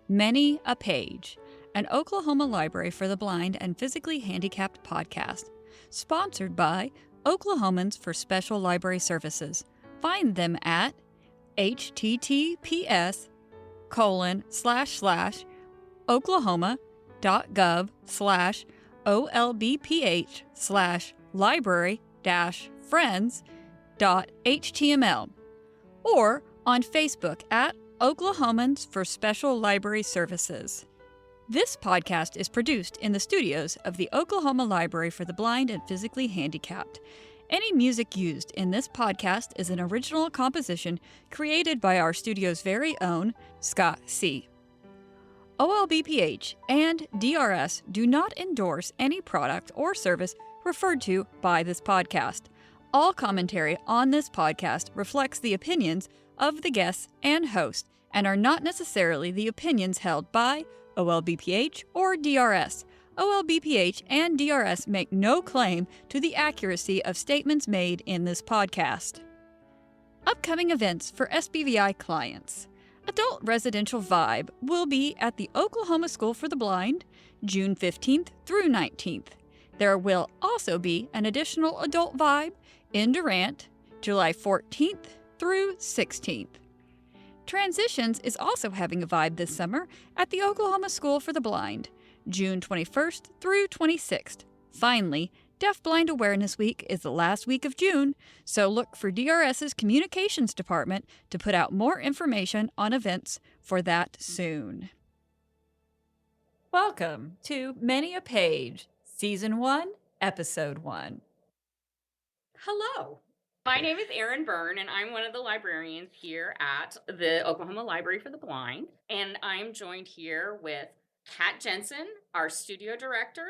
Many a Page, an Oklahoma Library for the Blind and Physically Handicapped podcast, sponsored by Oklahomans for Special Library Services. Find them at https://oklahoma.gov/olbph/library-friends.html or on Facebook at Oklahomans for Special Library Services. This podcast is produced in the studios of the Oklahoma Library for the Blind and Physically Handicapped. Any music used in this podcast is an original composition created by our studio's very own Scott C. OLBPH and DRS do not endorse any product or service referred to by this podcast. All commentary on this podcast reflects the opinions of the guests and host and are not necessarily the opinions held by OLBPH or DRS. OLBPH and DRS make no claim to the accuracy of statements made in this podcast. Upcoming events for SBVI clients. Adult Residential Vibe will be at the Oklahoma School for the Blind, June 15th through 19th. There will also be an additional Adult Vibe in Durant, July 14th through 16th. Transitions is also having a vibe this summer at the Oklahoma School for the Blind, June 21st through 26th. Finally, Deaf-Blind Awareness Week is the last week of June, so look for DRS's Communications Department to put out more information on events for that soon. Welcome to Many a Page, Season 1, Episode 1. Hello. My name is Erin Byrne, and I'm one of the librarians here at the Oklahoma Library for the Blind. And I'm joined here with Kat Jensen, our studio director,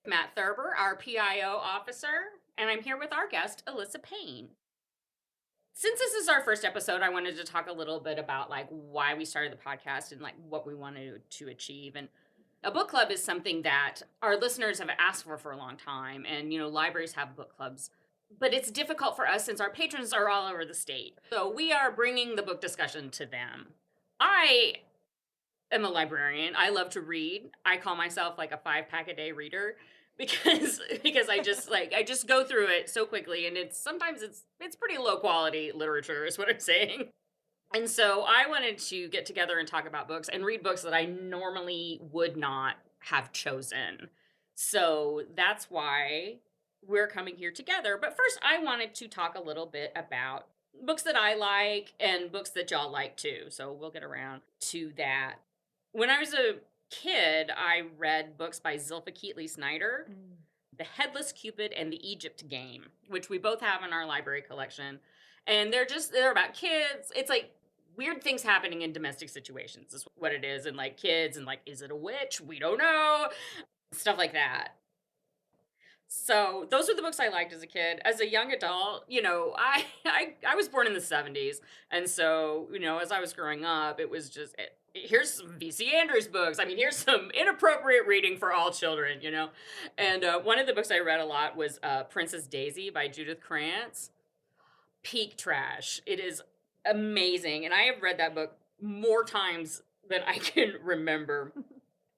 Matt Thurber, our PIO officer, and I'm here with our guest, Alisa Payne. Since this is our first episode, I wanted to talk a little bit about why we started the podcast and what we wanted to achieve. And a book club is something that our listeners have asked for a long time. And, libraries have book clubs. But it's difficult for us since our patrons are all over the state. So we are bringing the book discussion to them. I am a librarian. I love to read. I call myself a 5-pack-a-day reader because I just go through it so quickly, and sometimes it's pretty low quality literature is what I'm saying. And so I wanted to get together and talk about books and read books that I normally would not have chosen. So that's why we're coming here together. But first, I wanted to talk a little bit about books that I like and books that y'all like too. So we'll get around to that. When I was a kid, I read books by Zilpha Keatley Snyder, The Headless Cupid and the Egypt Game, which we both have in our library collection. And they're about kids. It's weird things happening in domestic situations is what it is. And kids and is it a witch? We don't know. Stuff like that. So those are the books I liked as a kid. As a young adult, I was born in the 70s. And so, as I was growing up, it was just, here's some V.C. Andrews books. I mean, here's some inappropriate reading for all children, And one of the books I read a lot was Princess Daisy by Judith Krantz. Peak trash. It is amazing. And I have read that book more times than I can remember.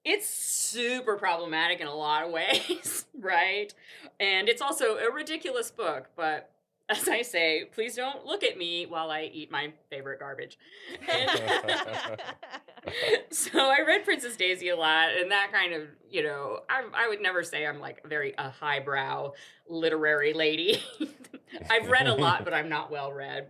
It's super problematic in a lot of ways, right? And it's also a ridiculous book, but as I say, please don't look at me while I eat my favorite garbage. And so I read Princess Daisy a lot, and that kind of, I would never say I'm a highbrow literary lady. I've read a lot, but I'm not well read.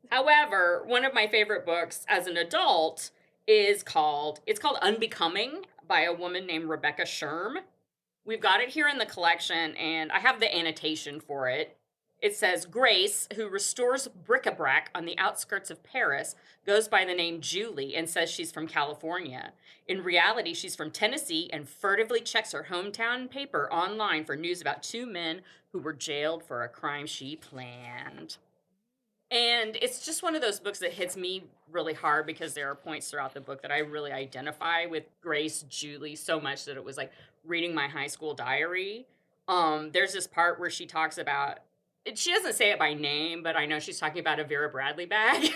However, one of my favorite books as an adult it's called Unbecoming by a woman named Rebecca Sherm. We've got it here in the collection, and I have the annotation for it. It says, Grace, who restores bric-a-brac on the outskirts of Paris, goes by the name Julie and says she's from California. In reality, she's from Tennessee and furtively checks her hometown paper online for news about 2 men who were jailed for a crime she planned. And it's just one of those books that hits me really hard because there are points throughout the book that I really identify with Grace Julie so much that it was reading my high school diary. There's this part where she talks about, she doesn't say it by name, but I know she's talking about a Vera Bradley bag.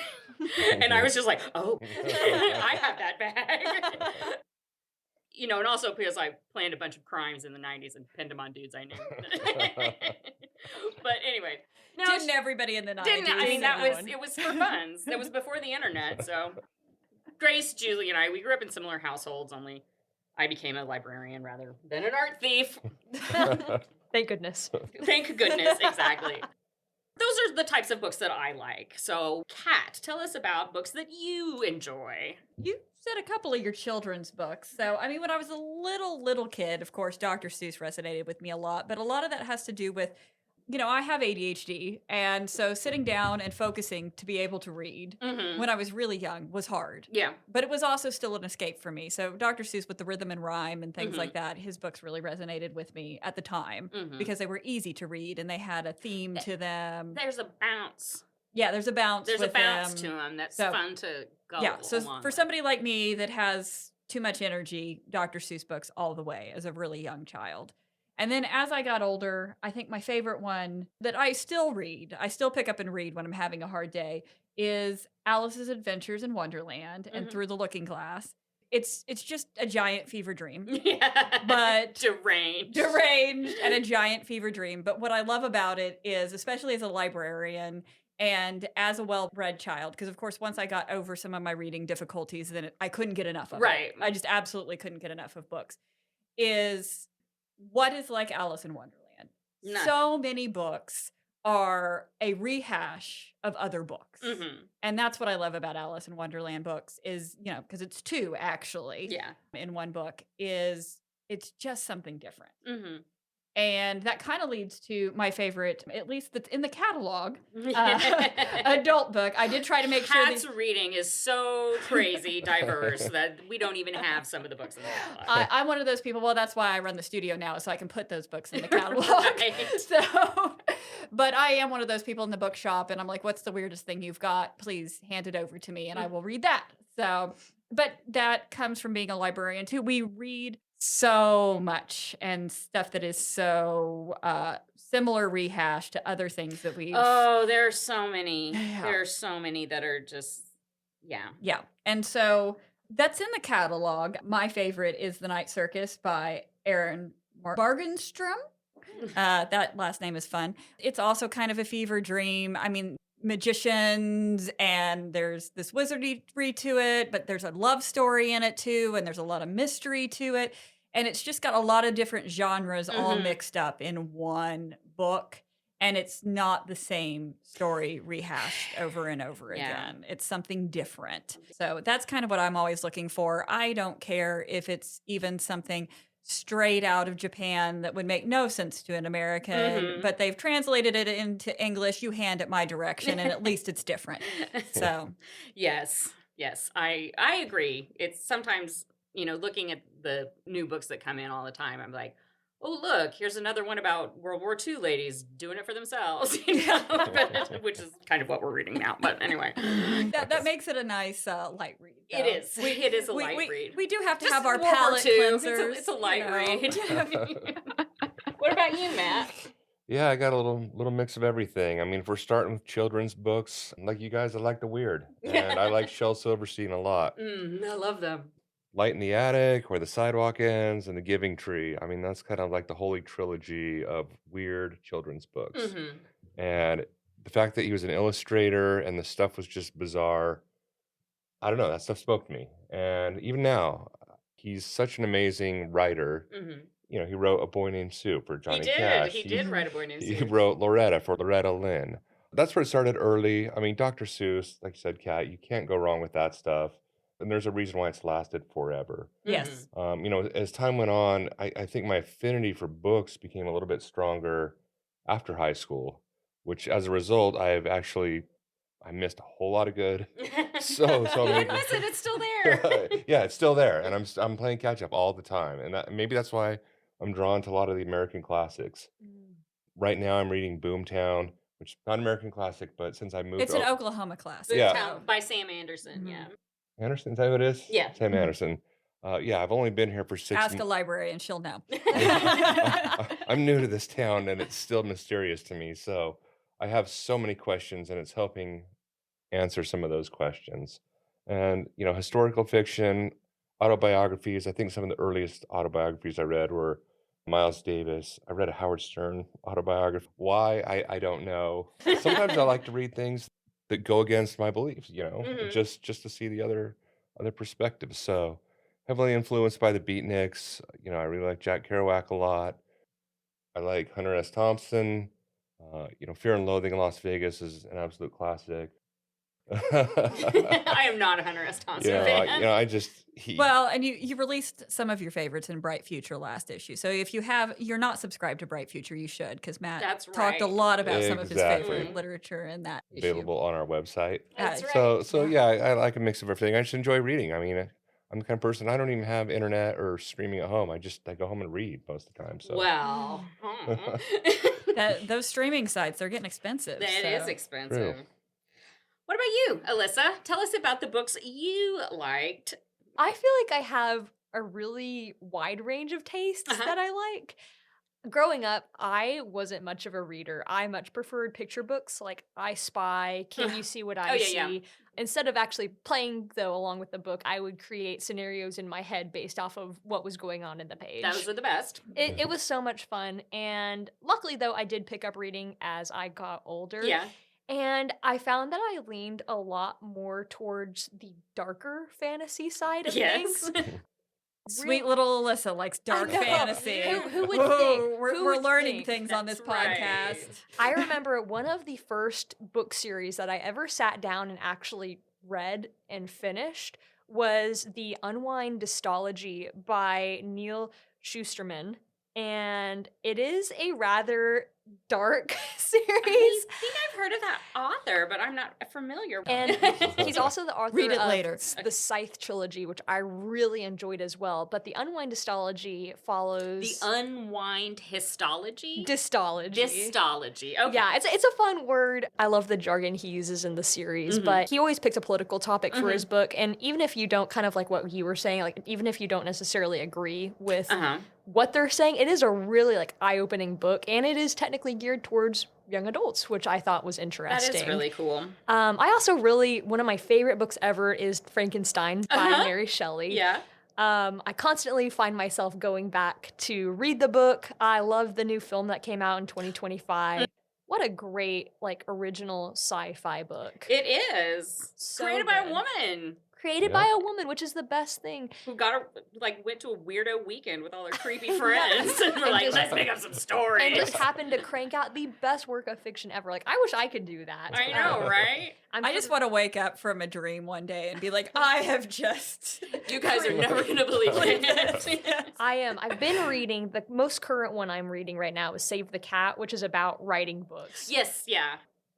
And I was just oh, I have that bag. and also because I planned a bunch of crimes in the 90s and pinned them on dudes I knew. But anyway. No, Didn't everybody in the 90s? I mean, Everyone. it was for funs. That was before the internet, so. Grace, Julie, and I, we grew up in similar households, only I became a librarian rather than an art thief. Thank goodness. Thank goodness, exactly. Those are the types of books that I like. So, Kat, tell us about books that you enjoy. You said a couple of your children's books. So, I mean, when I was a little kid, of course, Dr. Seuss resonated with me a lot, but a lot of that has to do with, I have ADHD, and so sitting down and focusing to be able to read when I was really young was hard. Yeah. But it was also still an escape for me. So Dr. Seuss with the rhythm and rhyme and things like that, his books really resonated with me at the time because they were easy to read and they had a theme to them. There's a bounce. Yeah, there's a bounce. There's a bounce to them that's fun to go Yeah, so along for with. somebody like me that has too much energy, Dr. Seuss books all the way as a really young child. And then as I got older, I think my favorite one that I still read, I still pick up and read when I'm having a hard day, is Alice's Adventures in Wonderland and Through the Looking Glass. It's just a giant fever dream. Yeah. But deranged and a giant fever dream. But what I love about it is, especially as a librarian and as a well-bred child, because of course, once I got over some of my reading difficulties, then I couldn't get enough of it. I just absolutely couldn't get enough of books. Is what is like Alice in Wonderland? Nothing. So many books are a rehash of other books. And that's what I love about Alice in Wonderland books is, because it's two actually in one book, is it's just something different. And that kind of leads to my favorite, at least that's in the catalog, adult book. I did try to make sure Kat's reading is so crazy diverse that we don't even have some of the books in the catalog. I'm one of those people. Well, that's why I run the studio now, so I can put those books in the catalog. But I am one of those people in the bookshop, and I'm like, what's the weirdest thing you've got? Please hand it over to me, and I will read that. So, but that comes from being a librarian, too. We read so much and stuff that is so similar rehash to other things that we've... Oh, there are so many. Yeah. There are so many that are just, Yeah. And so that's in the catalog. My favorite is The Night Circus by Aaron Morgenstern. That last name is fun. It's also kind of a fever dream. I mean, magicians, and there's this wizardry to it, but there's a love story in it too, and there's a lot of mystery to it. And it's just got a lot of different genres all mixed up in one book. And it's not the same story rehashed over and over again. It's something different. So that's kind of what I'm always looking for. I don't care if it's even something straight out of Japan that would make no sense to an American, but they've translated it into English. You hand it my direction, and at least it's different. So yes, I agree. It's sometimes, looking at the new books that come in all the time, I'm like, oh, look, here's another one about World War II ladies doing it for themselves, which is kind of what we're reading now. But anyway. That makes it a nice light read. Though. It is. It is a light read. We do have to Just have our World War palate II. cleansers. It's a light read. What about you, Matt? Yeah, I got a little mix of everything. I mean, if we're starting with children's books, like you guys, I like the weird. And I like Shel Silverstein a lot. I love them. Light in the Attic, Where the Sidewalk Ends, and The Giving Tree. I mean, that's kind of like the holy trilogy of weird children's books. And the fact that he was an illustrator and the stuff was just bizarre, I don't know, that stuff spoke to me. And even now, he's such an amazing writer. He wrote A Boy Named Sue for Johnny Cash. He did write A Boy Named Sue. He wrote Loretta for Loretta Lynn. That's where it started early. I mean, Dr. Seuss, like you said, Kat, you can't go wrong with that stuff. And there's a reason why it's lasted forever. Yes. As time went on, I think my affinity for books became a little bit stronger after high school, which as a result, I missed a whole lot of good. So Like, listen, it's still there. Yeah, it's still there, and I'm playing catch up all the time, and maybe that's why I'm drawn to a lot of the American classics. Right now, I'm reading Boomtown, which is not an American classic, but since I moved, it's an Oklahoma classic. Boomtown by Sam Anderson. Yeah. Anderson, is that who it is? Yeah. Sam Anderson. I've only been here for 6 months. Ask a librarian, she'll know. I'm new to this town, and it's still mysterious to me. So I have so many questions, and it's helping answer some of those questions. And historical fiction, autobiographies. I think some of the earliest autobiographies I read were Miles Davis. I read a Howard Stern autobiography. Why? I don't know. Sometimes I like to read things that go against my beliefs, just to see the other perspectives. So heavily influenced by the Beatniks. I really like Jack Kerouac a lot. I like Hunter S. Thompson. Fear and Loathing in Las Vegas is an absolute classic. I am not a Hunter S. Thompson fan. I just Well, and you released some of your favorites in Bright Future last issue. So if you're not subscribed to Bright Future, you should, because Matt That's talked a right. lot about some of his Exactly. favorite literature in that issue. available on our website. That's right. So yeah, I like a mix of everything. I just enjoy reading. I mean, I'm the kind of person, I don't even have internet or streaming at home. I go home and read most of the time. So Well, Those streaming sites, they're getting expensive. that is so. expensive. True. What about you, Alisa? Tell us about the books you liked. I feel like I have a really wide range of tastes that I like. Growing up, I wasn't much of a reader. I much preferred picture books like I Spy, Can You See What I See? yeah. Instead of actually playing, though, along with the book, I would create scenarios in my head based off of what was going on in the page. Those are the best. It was so much fun. And luckily, though, I did pick up reading as I got older. Yeah. And I found that I leaned a lot more towards the darker fantasy side of Yes. things. Sweet little Alyssa likes dark know. fantasy. Who would Whoa, think? Who We're would learning think? things on this That's right. podcast. I remember one of the first book series that I ever sat down and actually read and finished was the Unwind Dystology by Neil Schusterman. And it is a rather dark series. I think I've heard of that author, but I'm not familiar with And it. he's also the author Read it of later. the Scythe trilogy, which I really enjoyed as well. But the Unwind Dystology follows The Unwind Histology? Dystology. Dystology. Okay. Yeah, it's a fun word. I love the jargon he uses in the series, but he always picks a political topic for his book. And even if you don't, kind of like what you were saying, like even if you don't necessarily agree with what they're saying, it is a really like eye-opening book, and it is technically geared towards young adults, which I thought was interesting. That is really cool. I also one of my favorite books ever is Frankenstein by Mary Shelley. Yeah. I constantly find myself going back to read the book. I love the new film that came out in 2025. What a great, like, original sci-fi book. It is. So Created by a good. woman Created by a woman, which is the best thing. who went to a weirdo weekend with all her creepy friends. And we're like, just- let's make up some stories. And just happened to crank out the best work of fiction ever. Like, I wish I could do that. I know, right? I just want to wake up from a dream one day and be like, I have just. You guys are never going to believe it. I've been reading, the most current one I'm reading right now is Save the Cat, which is about writing books. Yes, yeah.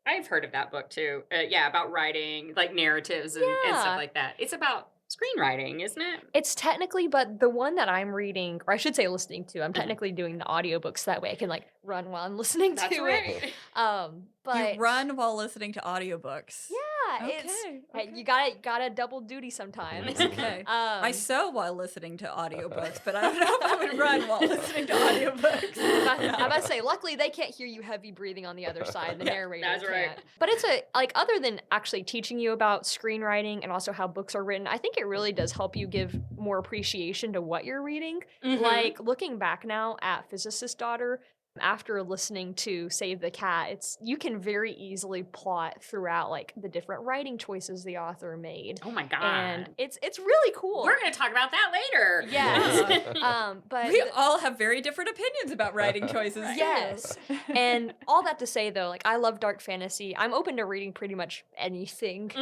I've heard of that book too. About writing, like narratives and stuff like that. It's about screenwriting, isn't it? It's technically, but the one that I'm reading, or I should say listening to, I'm technically doing the audiobooks, so that way I can like run while I'm listening That's to right. it. But You run while listening to audiobooks. yeah, Okay. you gotta double duty sometimes. Okay. I Um, sew while listening to audiobooks, but I don't know if I would run while listening to audiobooks. I'm about to say, luckily they can't hear you heavy breathing on the other side. The narrator that's right. can't. But it's other than actually teaching you about screenwriting and also how books are written, I think it really does help you give more appreciation to what you're reading. Mhm. Like looking back now at Physicists' Daughter, after listening to Save the Cat, you can very easily plot throughout like the different writing choices the author made. Oh my god. And it's really cool. We're going to talk about that later. Yes. But We all have very different opinions about writing choices. Yes. And all that to say though, like I love dark fantasy. I'm open to reading pretty much anything.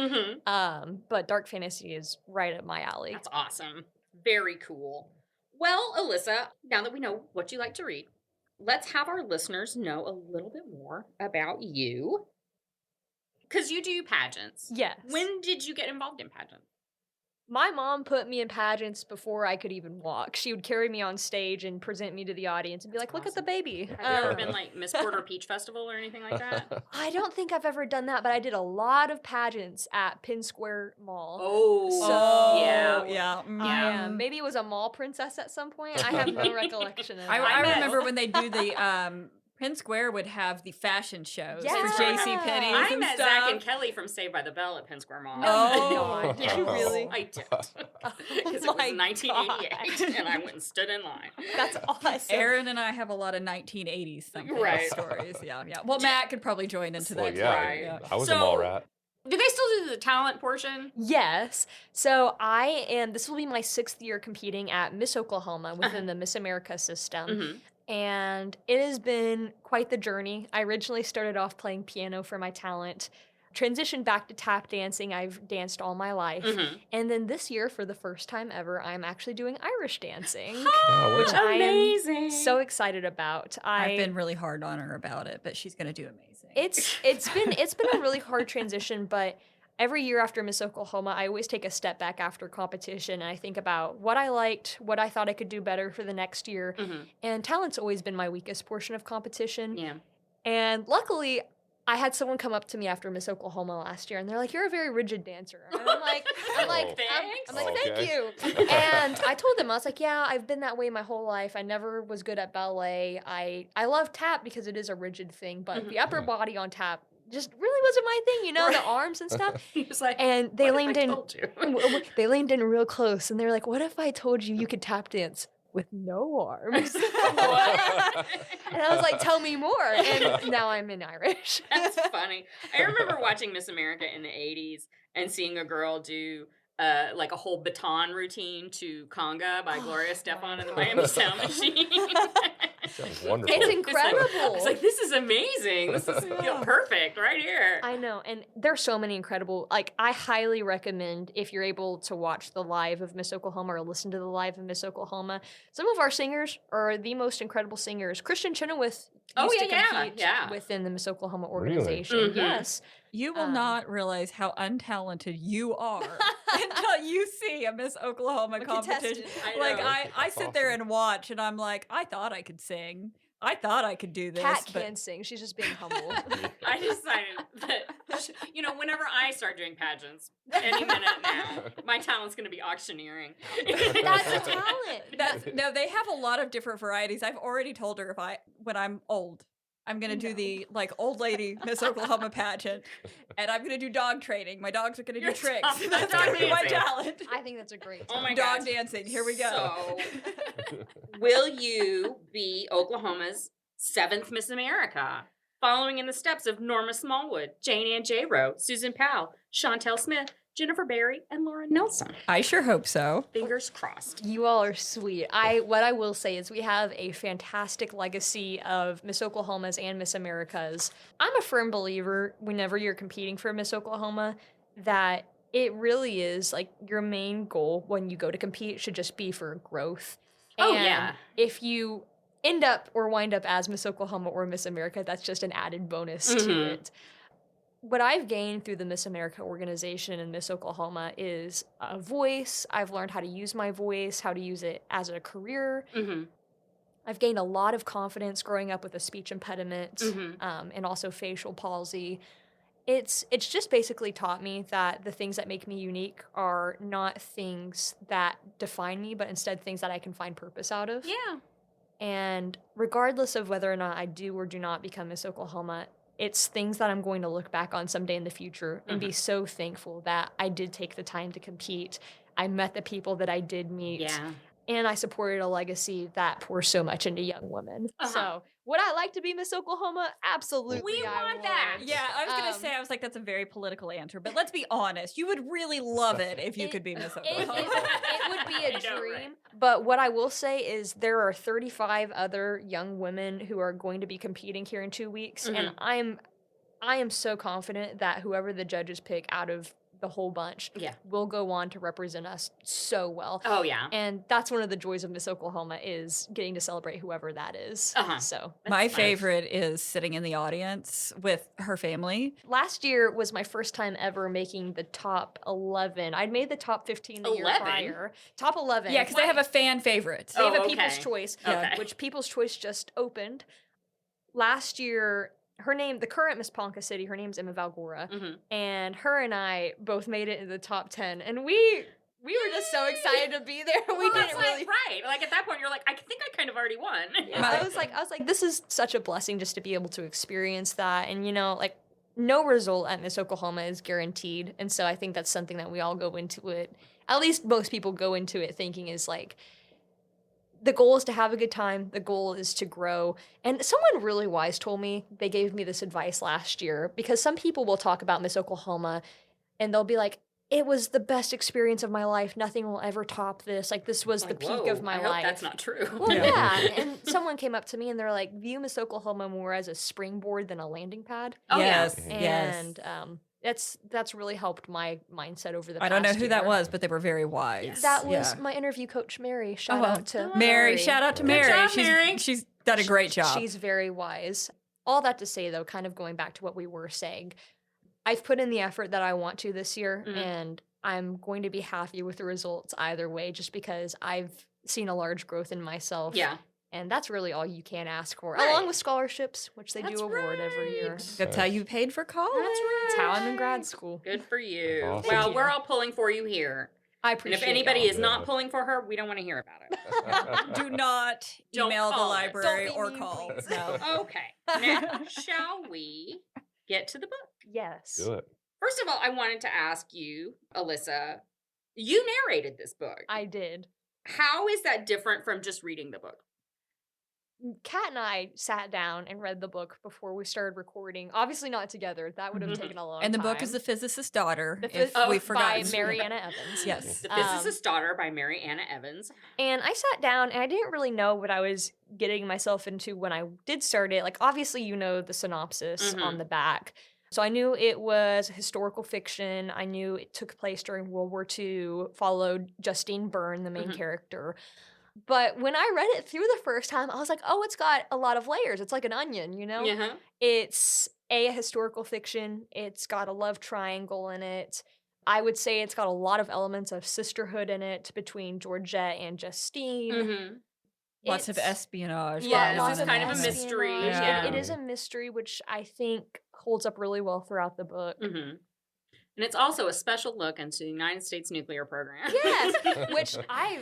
But dark fantasy is right up my alley. That's awesome. Very cool. Well, Alisa, now that we know what you like to read, let's have our listeners know a little bit more about you. Because you do pageants. Yes. When did you get involved in pageants? My mom put me in pageants before I could even walk. She would carry me on stage and present me to the audience and be like, look at the baby. Have you ever been like Miss Porter Peach Festival or anything like that? I don't think I've ever done that, but I did a lot of pageants at Penn Square Mall. Oh, yeah. Yeah. Yeah, maybe it was a mall princess at some point. I have no recollection of that. I remember when they do the Penn Square would have the fashion shows Yeah. for J.C. Penney's I and met stuff. Zach and Kelly from Saved by the Bell at Penn Square Mall. Oh, Did you really? I did. Because it was my 1988, and I went and stood in line. That's awesome. Aaron and I have a lot of 1980s something Right. stories. Yeah. Well, Matt could probably join into Well, that. yeah, right. Yeah. I was So- a mall rat. Do they still do the talent portion? Yes. So this will be my 6th year competing at Miss Oklahoma within the Miss America system. Mm-hmm. And it has been quite the journey. I originally started off playing piano for my talent, transitioned back to tap dancing. I've danced all my life. Mm-hmm. And then this year, for the first time ever, I'm actually doing Irish dancing. Oh, which wow. I am amazing. so excited about. I've been really hard on her about it, but she's going to do amazing. It's been a really hard transition, but every year after Miss Oklahoma, I always take a step back after competition and I think about what I liked, what I thought I could do better for the next year. Mm-hmm. And talent's always been my weakest portion of competition. Yeah. And luckily, I had someone come up to me after Miss Oklahoma last year, and they're like, "You're a very rigid dancer." And I'm like, Thanks. "Thank you." And I told them, I was like, "Yeah, I've been that way my whole life. I never was good at ballet. I love tap because it is a rigid thing, but the upper body on tap just really wasn't my thing, you know, the arms and stuff." He was like, And they "What if leaned I in. told you?" They leaned in real close, and they're like, "What if I told you could tap dance with no arms?" What? And I was like, "Tell me more." And now I'm in Irish. That's funny. I remember watching Miss America in the 80s and seeing a girl do like a whole baton routine to Conga by Gloria Estefan and the Miami Sound Machine. Sounds wonderful. It's I incredible. was like, this is amazing. This is perfect right here. I know, and there's so many incredible. Like, I highly recommend if you're able to watch the live of Miss Oklahoma or listen to the live of Miss Oklahoma. Some of our singers are the most incredible singers. Christian Chenoweth used to compete within the Miss Oklahoma organization. Mhm. Yes, You will not realize how untalented you are until you see a Miss Oklahoma competition. I Like know. I sit there and watch, and I'm like, I thought I could sing. I thought I could do this. Kat but can sing. She's just being humble. I decided that, whenever I start doing pageants, any minute now, my talent's going to be auctioneering. That's a talent. No, they have a lot of different varieties. I've already told her when I'm old, I'm gonna do the old lady Miss Oklahoma pageant, and I'm gonna do dog training. My dogs are gonna do tricks. That's dog gonna be my dancing. talent. I think that's a great Oh talent. my Dog gosh. dancing. Here we go. So, will you be Oklahoma's 7th Miss America? Following in the steps of Norma Smallwood, Jane Ann J. Rowe, Susan Powell, Chantel Smith, Jennifer Berry, and Laura Nelson. I sure hope so. Fingers crossed. You all are sweet. What I will say is we have a fantastic legacy of Miss Oklahomas and Miss Americas. I'm a firm believer whenever you're competing for Miss Oklahoma that it really is like your main goal when you go to compete should just be for growth. Oh, And yeah. if you end up or wind up as Miss Oklahoma or Miss America, that's just an added bonus to Mhm. it. What I've gained through the Miss America organization and Miss Oklahoma is a voice. I've learned how to use my voice, how to use it as a career. Mm-hmm. I've gained a lot of confidence growing up with a speech impediment Mhm. and also facial palsy. It's just basically taught me that the things that make me unique are not things that define me, but instead things that I can find purpose out of. Yeah. And regardless of whether or not I do or do not become Miss Oklahoma, it's things that I'm going to look back on someday in the future and be so thankful that I did take the time to compete. I met the people that I did meet. Yeah. And I supported a legacy that pours so much into young women. Uh-huh. So, would I like to be Miss Oklahoma? Absolutely. We I want that. would. Yeah, I was gonna say, I was like, that's a very political answer, but let's be honest. You would really love it if you could be Miss Oklahoma. It would be I a know, dream. right? But what I will say is there are 35 other young women who are going to be competing here in 2 weeks, and I am so confident that whoever the judges pick out of the whole bunch will go on to represent us so well. Oh, yeah. And that's one of the joys of Miss Oklahoma is getting to celebrate whoever that is. Uh-huh. So My That's favorite is sitting in the audience with her family. last year was my first time ever making the top 11. I'd made the top 15 the year 11? prior. Top 11. Yeah, because they have a fan favorite. They have Oh, a okay. People's Choice, Okay. which People's Choice just opened. Last year, the current Miss Ponca City, her name's Emma Valgora, Mhm. and her and I both made it in the top 10. And we We were just so excited to be there. We Well, didn't really. right. Like at that point, you're like, I think I kind of already won. Yeah, I was like, this is such a blessing just to be able to experience that. And like no result at Miss Oklahoma is guaranteed. And so I think that's something that we all go into it. At least most people go into it thinking is like, the goal is to have a good time. The goal is to grow. And someone really wise told me, they gave me this advice last year, because some people will talk about Miss Oklahoma and they'll be like, it was the best experience of my life. Nothing will ever top this. Like, this was the peak of my I hope life. that's not true. Well, yeah. And someone came up to me and they're like, view Miss Oklahoma more as a springboard than a landing pad. Oh, yes. yeah. And that's really helped my mindset over the past I don't know who that year. was, but they were very wise. That was my interview coach, Mary. Shout out to Mary. Shout out to Good Mary. job, Mary. She's done a great job. She's very wise. All that to say, though, kind of going back to what we were saying, I've put in the effort that I want to this year, and I'm going to be happy with the results either way, just because I've seen a large growth in myself. Yeah. And that's really all you can ask for, Right. along with scholarships, which they That's do award every year. right. That's how you paid for college. That's right. That's how I'm in grad school. Good for you. Awesome. Well, Thank we're you. all pulling for you here. I And appreciate if anybody y'all. is not pulling for her, we don't want to hear about it. Do not Don't email the call us. library Don't be or mean, call. please. No. Okay. Now, shall we get to the book? Yes. Do it. First of all, I wanted to ask you, Alisa, you narrated this book. I did. How is that different from just reading the book? Kat and I sat down and read the book before we started recording. Obviously not together. That would have Mhm. taken a long time. And the book is The Physicist's Daughter. The if Phys- we by forgot. Mariana Evans. Yes. The Physicist's Daughter by Mary Anna Evans. And I sat down and I didn't really know what I was getting myself into when I did start it. Like, obviously, you know the synopsis on the back. So I knew it was historical fiction. I knew it took place during World War II, followed Justine Byrne, the main character. But when I read it through the first time, I was like, oh, it's got a lot of layers. It's like an onion, you know? Yeah. It's a historical fiction. It's got a love triangle in it. I would say it's got a lot of elements of sisterhood in it between Georgette and Justine. Mm-hmm. Lots of It's- espionage. Yes, going it's on kind in of a there. mystery, espionage. yeah. It is a mystery, which I think holds up really well throughout the book. Mm-hmm. And it's also a special look into the United States nuclear program. Yes, which I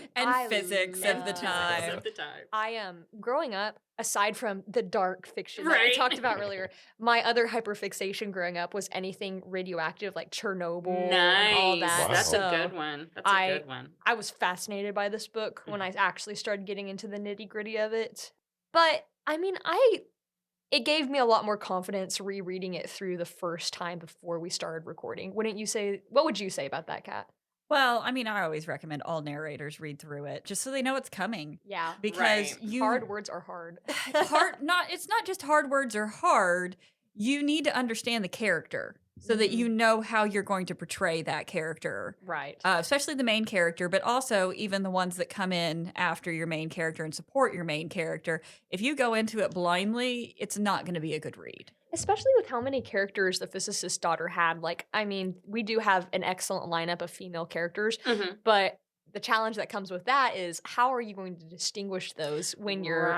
physics of the love. time. Physics of the time. I am growing up, aside from the dark fiction that we Right. talked about earlier, my other hyperfixation growing up was anything radioactive like Chernobyl Nice. and all that. Wow. That's So a good one. That's a I- good one. I was fascinated by this book when I actually started getting into the nitty-gritty of it. But I mean, it gave me a lot more confidence rereading it through the first time before we started recording. Wouldn't you say? What would you say about that, Kat? Well, I mean, I always recommend all narrators read through it just so they know what's coming. Yeah. Because Right. you Hard words are hard. it's not just hard words are hard. You need to understand the character so that you know how you're going to portray that character. Right. Especially the main character, but also even the ones that come in after your main character and support your main character. If you go into it blindly, it's not going to be a good read. Especially with how many characters the Physicist's Daughter had. Like, I mean, we do have an excellent lineup of female characters, Mm-hmm. but the challenge that comes with that is how are you going to distinguish those when you're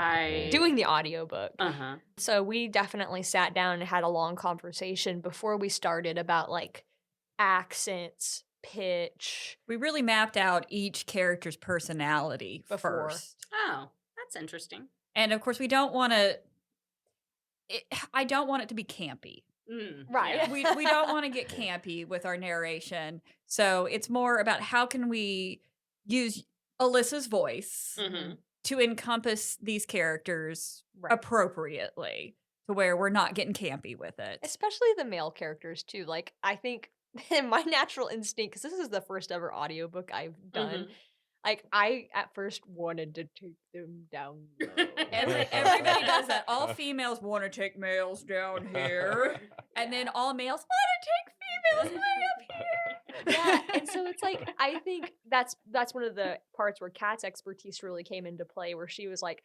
doing the audiobook? Uh-huh. So we definitely sat down and had a long conversation before we started about like accents, pitch. We really mapped out each character's personality Before. first. Oh, that's interesting. And of course, we don't want to. I don't want it to be campy. Right. Yeah. We don't want to get campy with our narration. So it's more about how can we use Alisa's voice Mhm. to encompass these characters Right. appropriately to where we're not getting campy with it. Especially the male characters too. Like, I think my natural instinct, because this is the first ever audiobook I've done, like I at first wanted to take them down low. Everybody does that. All females want to take males down here, and then all males want to take females way up here. Yeah, and so it's like I think that's one of the parts where Kat's expertise really came into play, where she was like,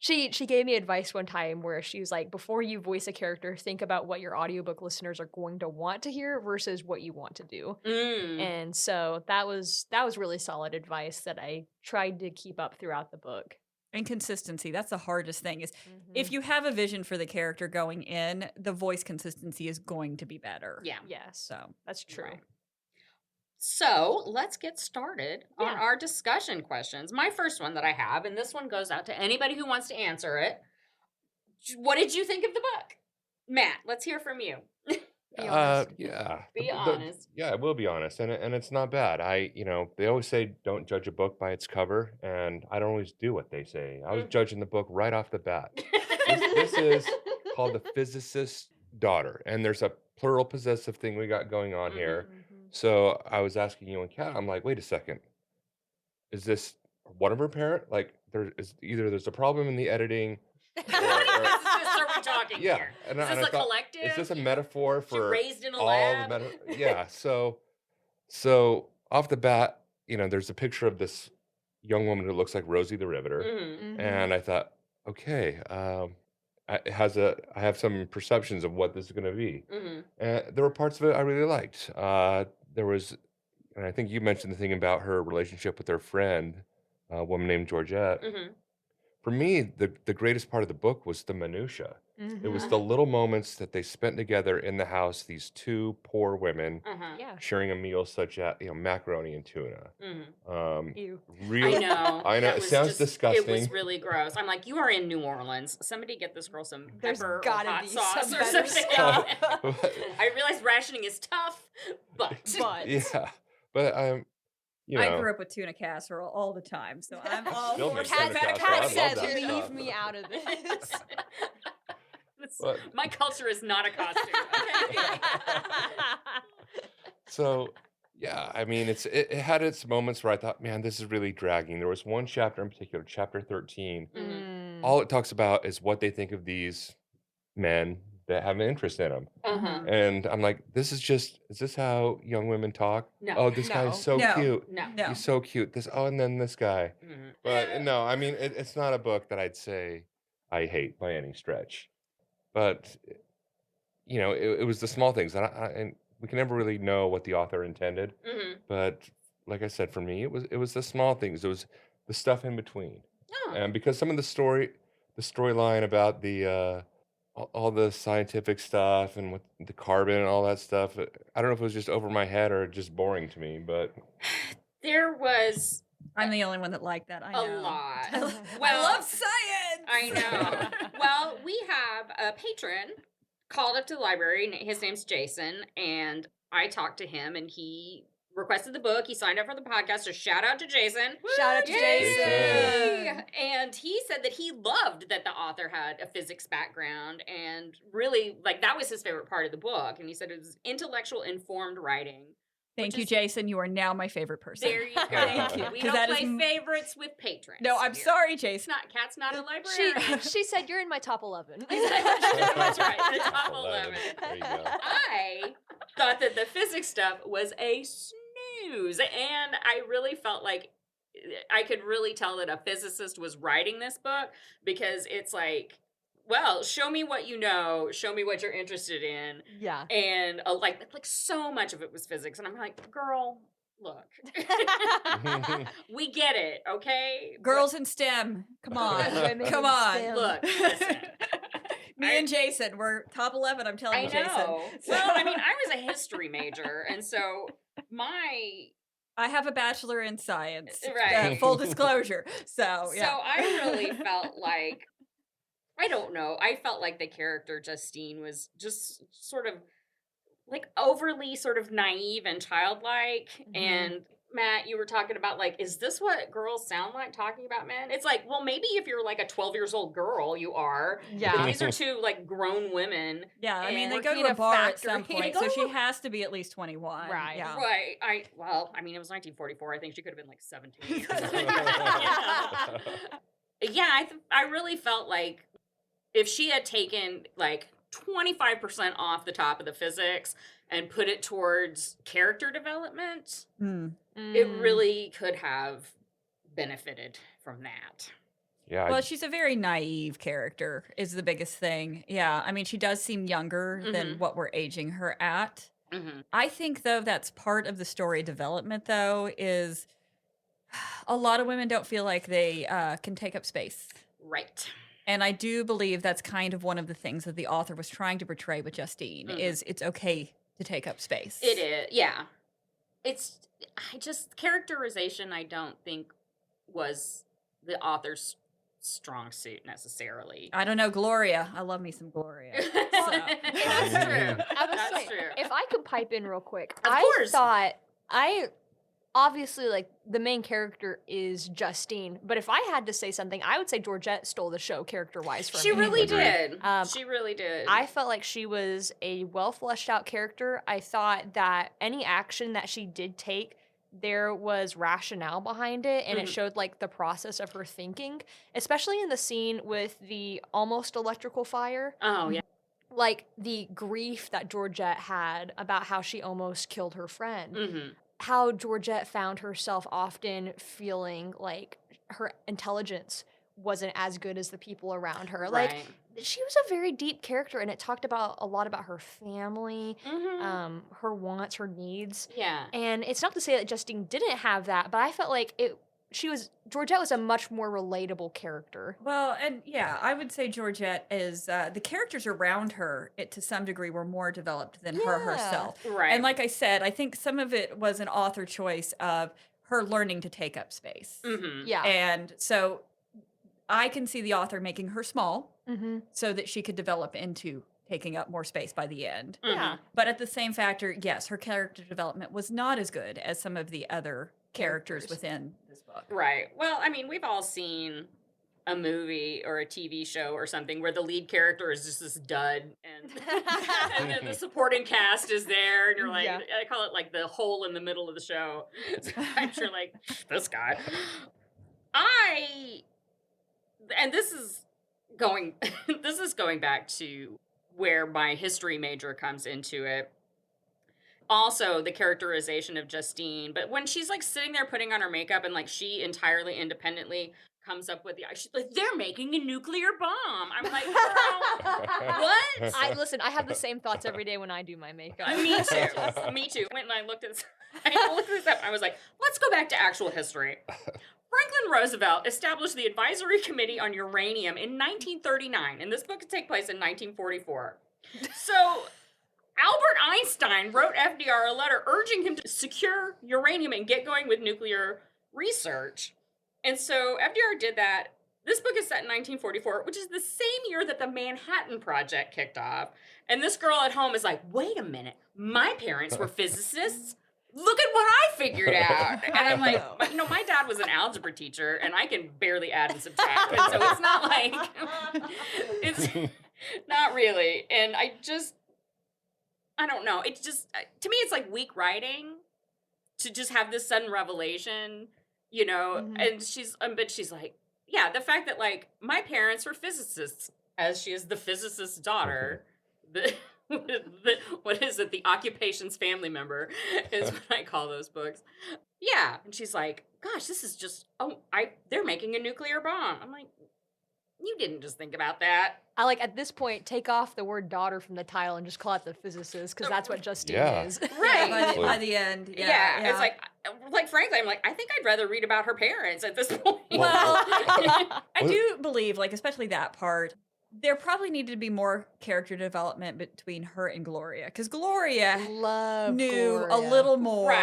she gave me advice one time where she was like, before you voice a character, think about what your audiobook listeners are going to want to hear versus what you want to do. And so that was really solid advice that I tried to keep up throughout the book. And consistency, that's the hardest thing is if you have a vision for the character going in, the voice consistency is going to be better. Yeah. Yes, So that's true. Right. So let's get started on our discussion questions. My first one that I have, and this one goes out to anybody who wants to answer it. What did you think of the book? Matt, let's hear from you. Be honest. Yeah. Be honest. Yeah, I will be honest, and it's not bad. They always say don't judge a book by its cover, and I don't always do what they say. I was judging the book right off the bat. This is called The Physicists' Daughter, and there's a plural possessive thing we got going on here. So I was asking you and Kat, I'm like, wait a second, is this one of her parent? Like, there's a problem in the editing. What physicists are we talking Yeah, here? and Is I this a thought, collective? is this a metaphor She for raised in a all lab? the yeah? So off the bat, there's a picture of this young woman who looks like Rosie the Riveter, and I thought, okay, I have some perceptions of what this is going to be. And there were parts of it I really liked. There was, and I think you mentioned the thing about her relationship with her friend, a woman named Georgette. For me, the greatest part of the book was the minutia. It was the little moments that they spent together in the house. These two poor women sharing a meal such as macaroni and tuna. Ew. Really, I know. I know. That It was sounds disgusting. It was really gross. I'm like, you are in New Orleans. Somebody get this girl some There's pepper or gotta hot be sauce some or better something. stuff. I realize rationing is tough, but Yeah, but I grew up with tuna casserole all the time, so I'm all Still for makes some tuna casserole. I Kat love said, that leave stuff. me out of this. But- my culture is not a costume. Okay? So, yeah, I mean, it had its moments where I thought, man, this is really dragging. There was one chapter in particular, chapter 13. All it talks about is what they think of these men that have an interest in them. And I'm like, is this how young women talk? No. Oh, this guy is so No. cute. No. He's so cute. And then this guy. But no, I mean, it's not a book that I'd say I hate by any stretch. But, it was the small things. And we can never really know what the author intended. But like I said, for me, it was the small things. It was the stuff in between. And because some of the storyline about the all the scientific stuff and with the carbon and all that stuff, I don't know if it was just over my head or just boring to me, but There was I'm the only one that liked that. I know. a lot. I love science. I know. Well, we have a patron called up to the library, and his name's Jason, and I talked to him, and he requested the book. He signed up for the podcast, so shout out to Jason. Shout out to Yay! Jason. And he said that he loved that the author had a physics background, and really, that was his favorite part of the book. And he said it was intellectual, informed writing. Thank you, Jason. You are now my favorite person. There you go. Thank you. We 'Cause don't that play is favorites with patrons. No, I'm here. sorry, Jason. Kat's not a librarian. She said, you're in my top 11. That's right, the top 11. 11. There you go. I thought that the physics stuff was a snooze, and I really felt like I could really tell that a physicist was writing this book, because it's like, well, show me what you know, show me what you're interested in. Yeah. And like so much of it was physics, and I'm like, girl, look, we get it, okay? Girls in STEM. Come on. Women Come in on. STEM. Look, listen. Me and Jason, we're top 11, I'm telling I you, Jason. know. So- Well, I mean, I was a history major, and so I have a bachelor in science. Right. Full disclosure. So, yeah. So I really felt like, I don't know, I felt like the character Justine was just sort of like overly sort of naive and childlike. And Matt, you were talking about like, is this what girls sound like talking about men? It's like, well, maybe if you're like a 12 years old girl, you are. Yeah. But these are two like grown women. Yeah, I mean, and they go working to in a a bar at some factory. point, They so go she to- has to be at least 21. Right. Yeah. Right. I mean, it was 1944. I think she could have been like 17. Yeah, I really felt like if she had taken like 25% off the top of the physics and put it towards character development, it really could have benefited from that. Yeah, Well, she's a very naive character, is the biggest thing. Yeah, I mean, she does seem younger than what we're aging her at. I think, though, that's part of the story development, though, is a lot of women don't feel like they can take up space. Right. And I do believe that's kind of one of the things that the author was trying to portray with Justine, is it's okay to take up space. It is, yeah. characterization I don't think was the author's strong suit necessarily. I don't know, Gloria. I love me some Gloria. So. That's true. That's true. If I could pipe in real quick, Of course. Obviously, like, the main character is Justine, but if I had to say something, I would say Georgette stole the show character-wise from me. She really did. Um, She really did. I felt like she was a well-fleshed-out character. I thought that any action that she did take, there was rationale behind it, and it showed, like, the process of her thinking, especially in the scene with the almost electrical fire. Oh, yeah. Like, the grief that Georgette had about how she almost killed her friend. Mm-hmm. How Georgette found herself often feeling like her intelligence wasn't as good as the people around her. Right. Like, she was a very deep character, and it talked about a lot about her family, her wants, her needs. Yeah. And it's not to say that Justine didn't have that, but I felt like Georgette was a much more relatable character. Well, and yeah, I would say Georgette is the characters around her, to some degree, were more developed than her herself. Right. And like I said, I think some of it was an author choice of her learning to take up space. Mm-hmm. Yeah. And so I can see the author making her small so that she could develop into taking up more space by the end. Yeah. But at the same factor, yes, her character development was not as good as some of the other characters within this book. Right. Well, I mean, we've all seen a movie or a TV show or something where the lead character is just this dud and then the supporting cast is there and you're like, I call it like the hole in the middle of the show. I'm sure like, this guy. And this is going back to where my history major comes into it. Also, the characterization of Justine, but when she's like sitting there putting on her makeup and like she entirely independently comes up with she's like, they're making a nuclear bomb. I'm like, girl, what? Listen, I have the same thoughts every day when I do my makeup. Me too. Me too. When I looked this up, I was like, let's go back to actual history. Franklin Roosevelt established the Advisory Committee on Uranium in 1939, and this book could take place in 1944. So Albert Einstein wrote FDR a letter urging him to secure uranium and get going with nuclear research. And so FDR did that. This book is set in 1944, which is the same year that the Manhattan Project kicked off. And this girl at home is like, wait a minute, my parents were physicists? Look at what I figured out. And I'm like, my dad was an algebra teacher, and I can barely add and subtract. And so it's not like, it's not really. And I don't know. It's just, to me, it's like weak writing to just have this sudden revelation, you know? And she's like, yeah, the fact that like my parents were physicists, as she is the physicist's daughter, what is it? The occupation's family member is what I call those books. Yeah. And she's like, gosh, this is just, they're making a nuclear bomb. I'm like, you didn't just think about that. I like, at this point, take off the word daughter from the title and just call it the physicist, because that's what Justine is. Right. By the end. It's like, frankly, I'm like, I think I'd rather read about her parents at this point. Well, I do believe, like, especially that part, there probably needed to be more character development between her and Gloria, because Gloria knew a little more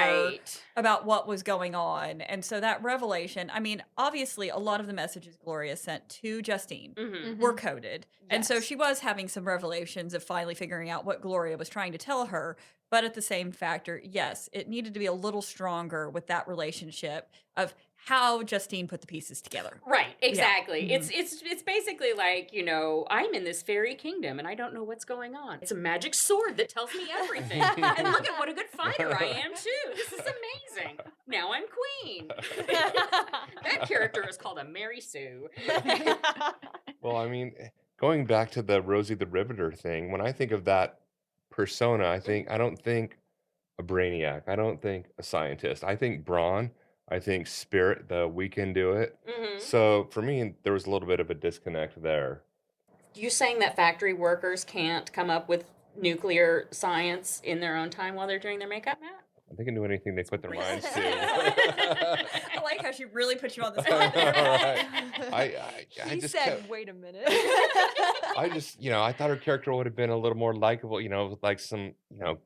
about what was going on. And so that revelation, I mean, obviously a lot of the messages Gloria sent to Justine were coded. And so she was having some revelations of finally figuring out what Gloria was trying to tell her. But at the same factor, yes, it needed to be a little stronger with that relationship of how Justine put the pieces together. Right, exactly. Yeah. It's basically like, you know, I'm in this fairy kingdom and I don't know what's going on. It's a magic sword that tells me everything. And look at what a good fighter I am too. This is amazing. Now I'm queen. That character is called a Mary Sue. Well, I mean, going back to the Rosie the Riveter thing, when I think of that persona, I don't think a brainiac. I don't think a scientist. I think brawn. I think spirit, we can do it. So for me, there was a little bit of a disconnect there. You saying that factory workers can't come up with nuclear science in their own time while they're doing their makeup, Matt? They can do anything they put their minds to. I like how she really put you on the spot there. I just said, wait a minute. I just, I thought her character would have been a little more likable, with like some,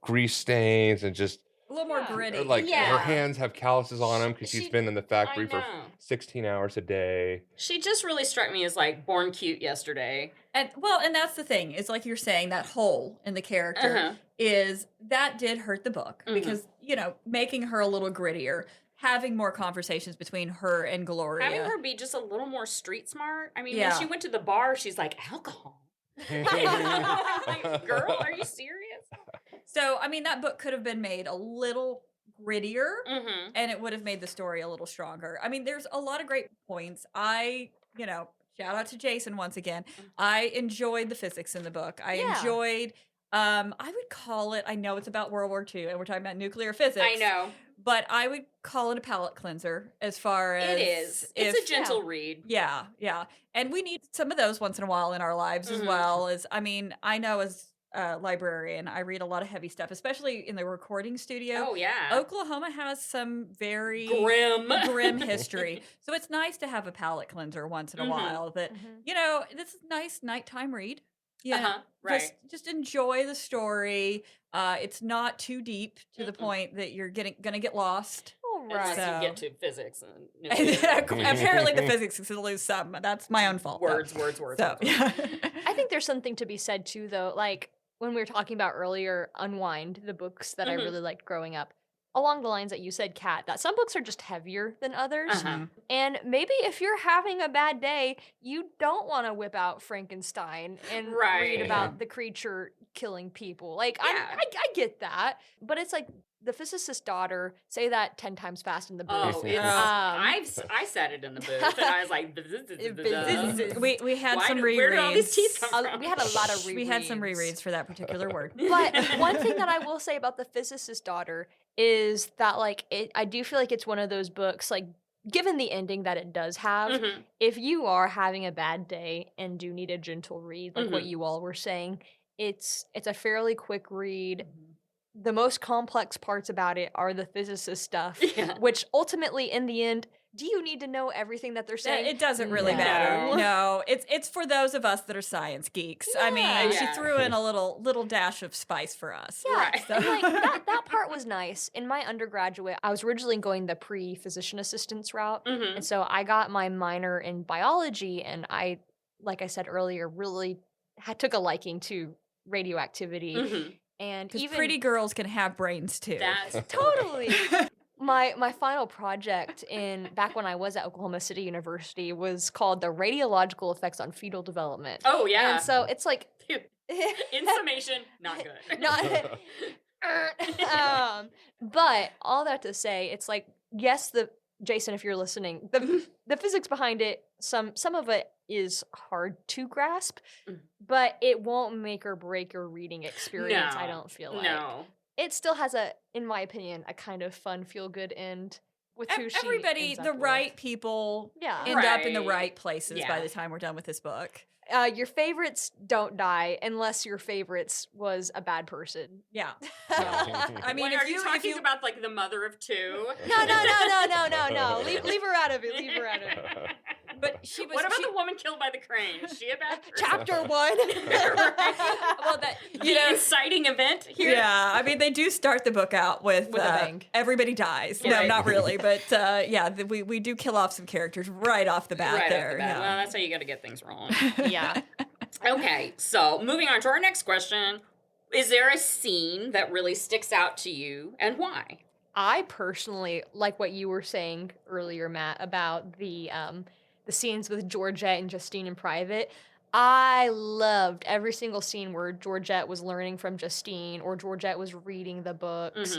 grease stains and just A little more gritty. Like Yeah. her hands have calluses on them because she's been in the factory for know. 16 hours a day. She just really struck me as like born cute yesterday. And that's the thing. It's like you're saying, that hole in the character is that did hurt the book because, you know, making her a little grittier, having more conversations between her and Gloria. Having her be just a little more street smart. I mean, Yeah. when she went to the bar, she's like, alcohol. Like, girl, are you serious? So, I mean, that book could have been made a little grittier and it would have made the story a little stronger. I mean, there's a lot of great points. You know, shout out to Jason once again. I enjoyed the physics in the book. I enjoyed, I would call it, I know it's about World War II and we're talking about nuclear physics. I know. But I would call it a palate cleanser as far as... It is. It's a gentle read. Yeah, yeah. And we need some of those once in a while in our lives as well. I mean, I know as a librarian, I read a lot of heavy stuff, especially in the recording studio. Oh, yeah. Oklahoma has some very grim history. So it's nice to have a palate cleanser once in a while that, you know, this is a nice nighttime read. Yeah, right. Just enjoy the story. It's not too deep to the point that you're going to get lost. Unless So- you get to physics. And Apparently the physics is to lose some. That's my own fault. Words. So, yeah. I think there's something to be said too, though. Like when we were talking about earlier, Unwind, the books that I really liked growing up, along the lines that you said, Kat, that some books are just heavier than others. And maybe if you're having a bad day, you don't want to whip out Frankenstein and read about the creature killing people. Like, I get that. But it's like, the Physicist's Daughter, say that 10 times fast in the booth. Oh, I said it in the booth, and I was like, we had some rereads. Where did all these teeth come from? We had a lot of rereads. We had some rereads for that particular word. But one thing that I will say about the Physicist's Daughter is that, like, I do feel like it's one of those books, like, given the ending that it does have, if you are having a bad day and do need a gentle read, like what you all were saying, it's a fairly quick read. The most complex parts about it are the physicist stuff, which ultimately, in the end, do you need to know everything that they're saying? It doesn't really matter. No, it's for those of us that are science geeks. I mean, she threw in a little dash of spice for us. Yeah, So. and like that part was nice. In my undergraduate, I was originally going the pre-physician assistants route, and so I got my minor in biology, and I, like I said earlier, really took a liking to radioactivity. And Because even pretty girls can have brains too. That's totally. My final project back when I was at Oklahoma City University was called the Radiological Effects on Fetal Development. Oh, yeah. And so it's like in summation, not good. not but all that to say, it's like, yes, Jason, if you're listening, the physics behind it, some of it is hard to grasp, but it won't make or break your reading experience, I don't feel like. No. It still has in my opinion, a kind of fun, feel-good end with who she Everybody, ends up the with. right people Yeah. end up in the Right. right places by the time we're done with this book. Your favorites don't die unless your favorites was a bad person. Yeah. I mean, Are you talking about like the mother of two? No. Leave her out of it. Leave her out of it. But she was. What about the woman killed by the crane? Is she a bad person? Chapter 1. Well, that the inciting event here. Yeah, I mean, they do start the book out with a bang. Everybody dies. No, Right. not really, but we do kill off some characters right off the bat. Right there. off the bat. Yeah. Well, that's how you got to get things wrong. Yeah. Okay, so moving on to our next question. Is there a scene that really sticks out to you and why? I personally like what you were saying earlier, Matt, about the scenes with Georgette and Justine in private. I loved every single scene where Georgette was learning from Justine or Georgette was reading the books.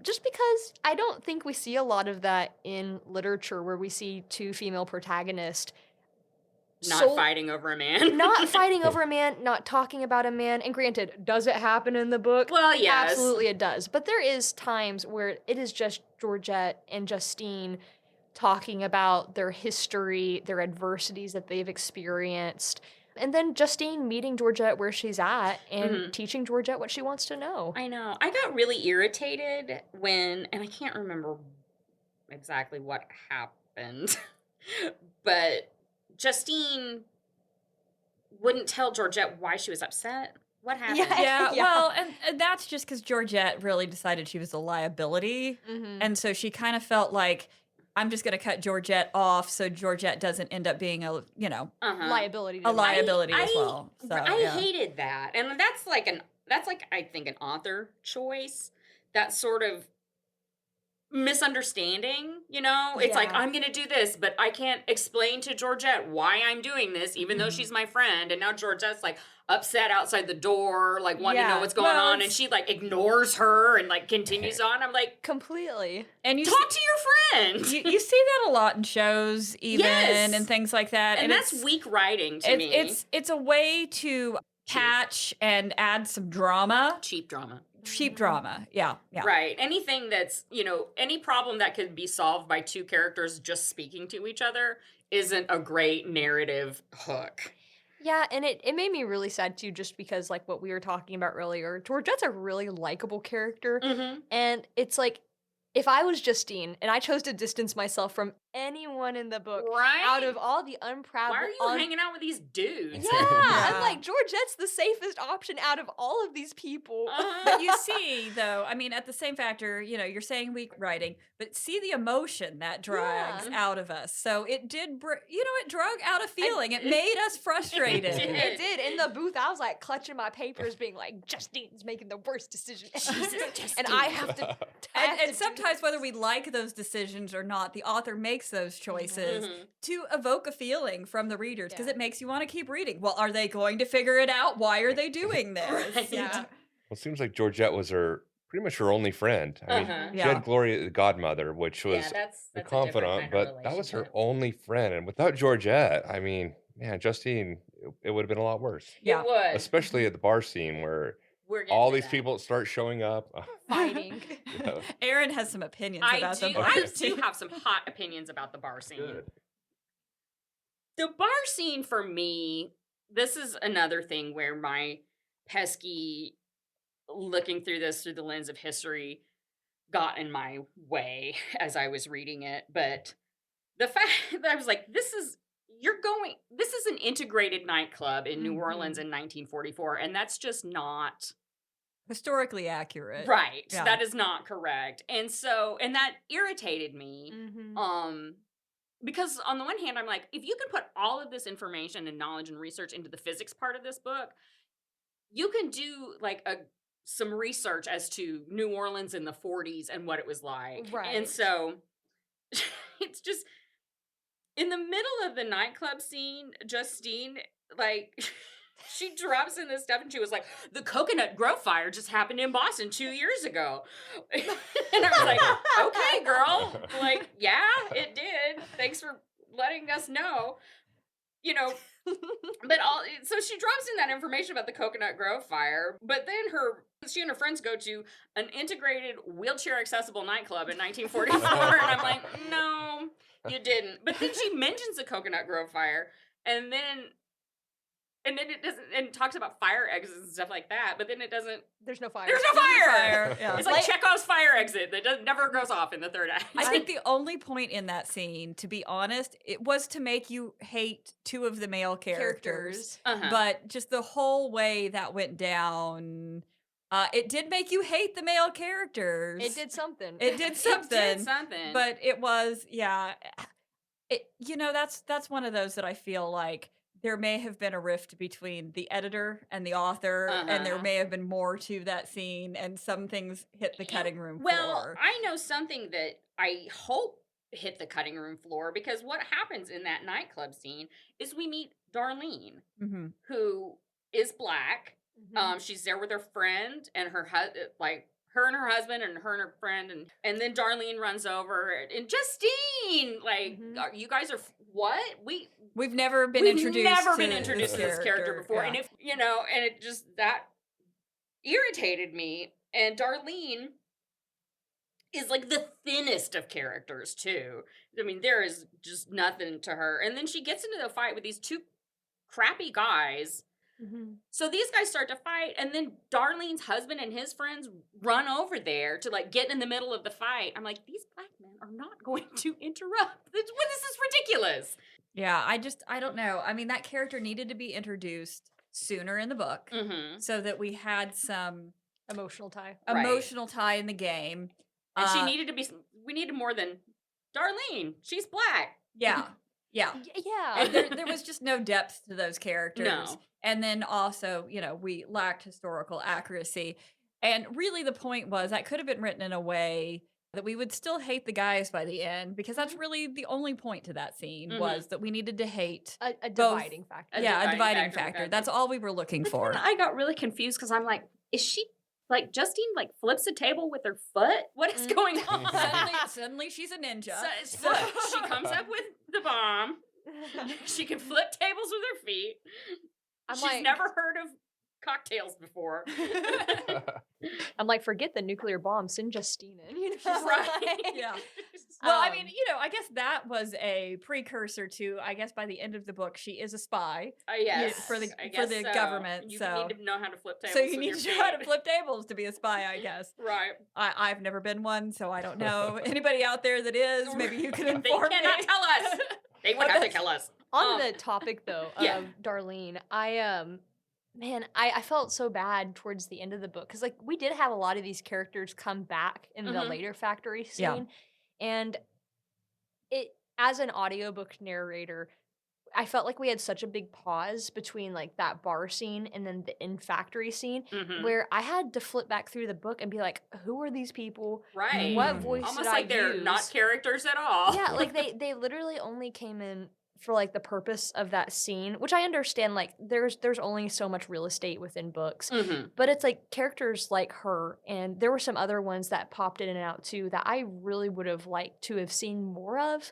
Just because I don't think we see a lot of that in literature where we see two female protagonists Not fighting over a man. not fighting over a man, not talking about a man. And granted, does it happen in the book? Well, yes. Absolutely it does. But there is times where it is just Georgette and Justine talking about their history, their adversities that they've experienced. And then Justine meeting Georgette where she's at and teaching Georgette what she wants to know. I know. I got really irritated and I can't remember exactly what happened, but Justine wouldn't tell Georgette why she was upset. What happened? Yeah, Yeah. well, and that's just because Georgette really decided she was a liability. Mm-hmm. And so she kind of felt like, I'm just going to cut Georgette off so Georgette doesn't end up being a, Liability. a liability as well. So, I yeah. hated that. And that's like I think an author choice. That sort of misunderstanding, it's like, Yeah. I'm gonna do this, but I can't explain to Georgette why I'm doing this, even though she's my friend. And now Georgette's like upset outside the door, like wanting to know Yeah. what's going Well, on, and she like ignores her and like continues on. I'm like, Completely. And you talk to your friend. you see that a lot in shows, even, Yes. and things like that. And that's it's, weak writing to me. It's a way to catch and add some drama. cheap drama. Cheap drama. Yeah. Right. Anything that's, any problem that could be solved by two characters just speaking to each other isn't a great narrative hook. Yeah, and it made me really sad too, just because like what we were talking about earlier, Georgette's a really likable character, Mm-hmm. and it's like if I was Justine and I chose to distance myself from anyone in the book, Right? out of all the unproud, Why are you hanging out with these dudes? Yeah, Yeah. I'm like Georgette's the safest option out of all of these people. But you see, though, I mean, at the same factor, you're saying weak writing, but see the emotion that drags out of us. So it did, it drug out a feeling. It made us frustrated. It did. In the booth, I was like clutching my papers, being like, Justine's making the worst decision. And I have to. And sometimes, whether we like those decisions or not, the author makes those choices to evoke a feeling from the readers because it makes you want to keep reading. Well, are they going to figure it out? Why are they doing this? Right. Yeah. Well, it seems like Georgette was pretty much her only friend. I mean, she Yeah. had Gloria, the godmother, which was that's the a different confidant, kind of but that was her relationship. only friend. And without Georgette, I mean, man, Justine, it would have been a lot worse. Yeah. It was. Especially at the bar scene where We're getting all to these that. people start showing up. Fighting. Aaron has some opinions about them. I do have some hot opinions about the bar scene. Good. The bar scene for me, this is another thing where my pesky looking through this through the lens of history got in my way as I was reading it. But the fact that I was like, this is an integrated nightclub in New Orleans in 1944, and that's just not Historically accurate. right. Yeah. That is not correct. And that irritated me. Because on the one hand, I'm like, if you can put all of this information and knowledge and research into the physics part of this book, you can do like some research as to New Orleans in the 40s and what it was like. Right. And so it's just in the middle of the nightclub scene, Justine, like, she drops in this stuff and she was like, the Coconut Grove fire just happened in Boston 2 years ago. And I was like, okay, girl. Like, yeah, it did. Thanks for letting us know. But so she drops in that information about the Coconut Grove fire, but then she and her friends go to an integrated wheelchair accessible nightclub in 1944, and I'm like, no, you didn't. But then she mentions the Coconut Grove fire, and then it doesn't, and talks about fire exits and stuff like that, but then it doesn't. There's no fire. There's no fire! Yeah. It's like Chekhov's fire exit that never goes off in the third act. I think the only point in that scene, to be honest, it was to make you hate two of the male characters. But just the whole way that went down, it did make you hate the male characters. It did something. It did something. It did something. But it was, that's one of those that I feel like there may have been a rift between the editor and the author, and there may have been more to that scene, and some things hit the cutting room floor. I know something that I hope hit the cutting room floor, because what happens in that nightclub scene is we meet Darlene, who is Black. She's there with her friend and her her and her husband and her and her friend, and then Darlene runs over, and Justine, like, you guys are what? We've never been introduced to this character before. Yeah. And and it just, that irritated me. And Darlene is like the thinnest of characters too. I mean, there is just nothing to her. And then she gets into the fight with these two crappy guys. So these guys start to fight, and then Darlene's husband and his friends run over there to like get in the middle of the fight. I'm like, these Black men are not going to interrupt. This is ridiculous. Yeah, I don't know. I mean, that character needed to be introduced sooner in the book so that we had some emotional tie in the game. And she needed to be, we needed more than Darlene. She's black. Yeah. Yeah. And there was just no depth to those characters. No. And then also, we lacked historical accuracy. And really the point was that could have been written in a way that we would still hate the guys by the end, because that's really the only point to that scene was that we needed to hate a dividing factor. A dividing factor. That's all we were looking for. Then I got really confused because I'm like, is she like Justine like flips a table with her foot? What is going on? Suddenly she's a ninja. So she comes up with the bomb. She can flip tables with her feet. She's never heard of cocktails before. I'm like, forget the nuclear bomb, send Justine in. Right. Yeah. Well, I mean, I guess that was a precursor to, I guess by the end of the book, she is a spy. Yes. For the government. You so need to know how to flip tables. So you need to know how to flip tables to be a spy, I guess. Right. I've never been one, so I don't know. Anybody out there that is, maybe you can inform me. They cannot tell us. They would have to tell us. On the topic, though, of Darlene, I felt so bad towards the end of the book because, like, we did have a lot of these characters come back in the later factory scene, and it, as an audiobook narrator, I felt like we had such a big pause between like that bar scene and then the in factory scene, where I had to flip back through the book and be like, who are these people? Right. What voice Almost did like I they're use? not characters at all. Yeah, like they literally only came in for like the purpose of that scene, which I understand, like there's only so much real estate within books, but it's like characters like her, and there were some other ones that popped in and out too that I really would have liked to have seen more of.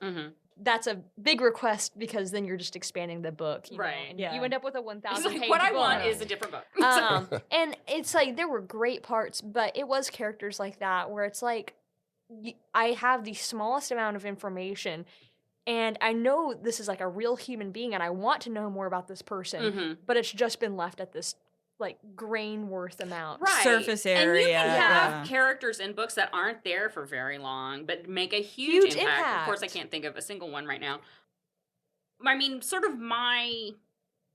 That's a big request because then you're just expanding the book, you know, and you end up with a 1,000 page what book. I want is a different book. And it's like there were great parts, but it was characters like that where it's like I have the smallest amount of information, and I know this is like a real human being, and I want to know more about this person, but it's just been left at this like grain worth amount. Surface area. And you can have characters in books that aren't there for very long, but make a huge impact. Of course, I can't think of a single one right now. I mean, sort of my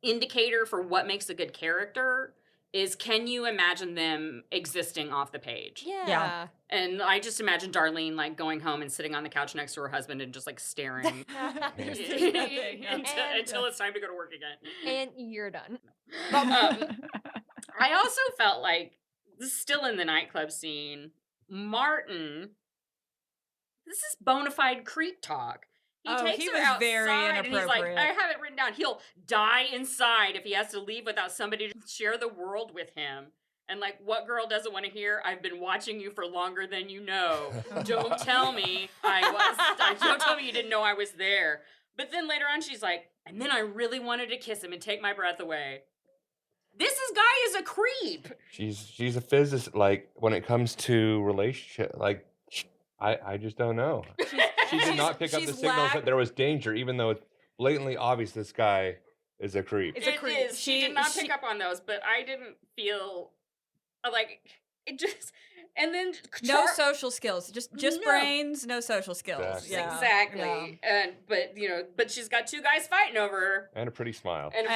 indicator for what makes a good character is, can you imagine them existing off the page? Yeah. And I just imagine Darlene like going home and sitting on the couch next to her husband and just like staring until it's time to go to work again. And you're done. I also felt like, this is still in the nightclub scene, Martin, this is bona fide creep talk. He takes her outside very and he's like, inappropriate. I have it written down. He'll die inside if he has to leave without somebody to share the world with him. And like, what girl doesn't want to hear, I've been watching you for longer than you know. Don't tell me don't tell me you didn't know I was there. But then later on she's like, and then I really wanted to kiss him and take my breath away. This guy is a creep. She's a physicist. Like, when it comes to relationship, like, I just don't know. She did not pick up the signals that there was danger, even though it's blatantly obvious this guy is a creep. It's a creep. It is. She did not pick up on those, but I didn't feel like it just. And then no social skills, just brains, no social skills. Exactly. Yeah. But she's got two guys fighting over her, and a pretty smile. And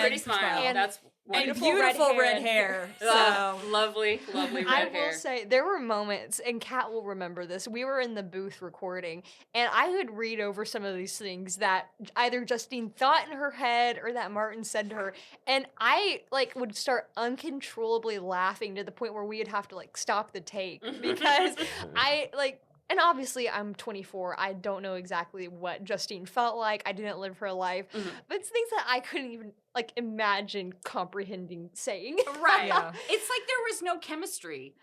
that's wonderful. And beautiful red hair. So lovely red hair. I will say there were moments, and Kat will remember this. We were in the booth recording, and I would read over some of these things that either Justine thought in her head or that Martin said to her, and I like would start uncontrollably laughing to the point where we'd have to like stop the take because I like. And obviously, I'm 24. I don't know exactly what Justine felt like. I didn't live her life. But it's things that I couldn't even, like, imagine comprehending saying. Right. It's like there was no chemistry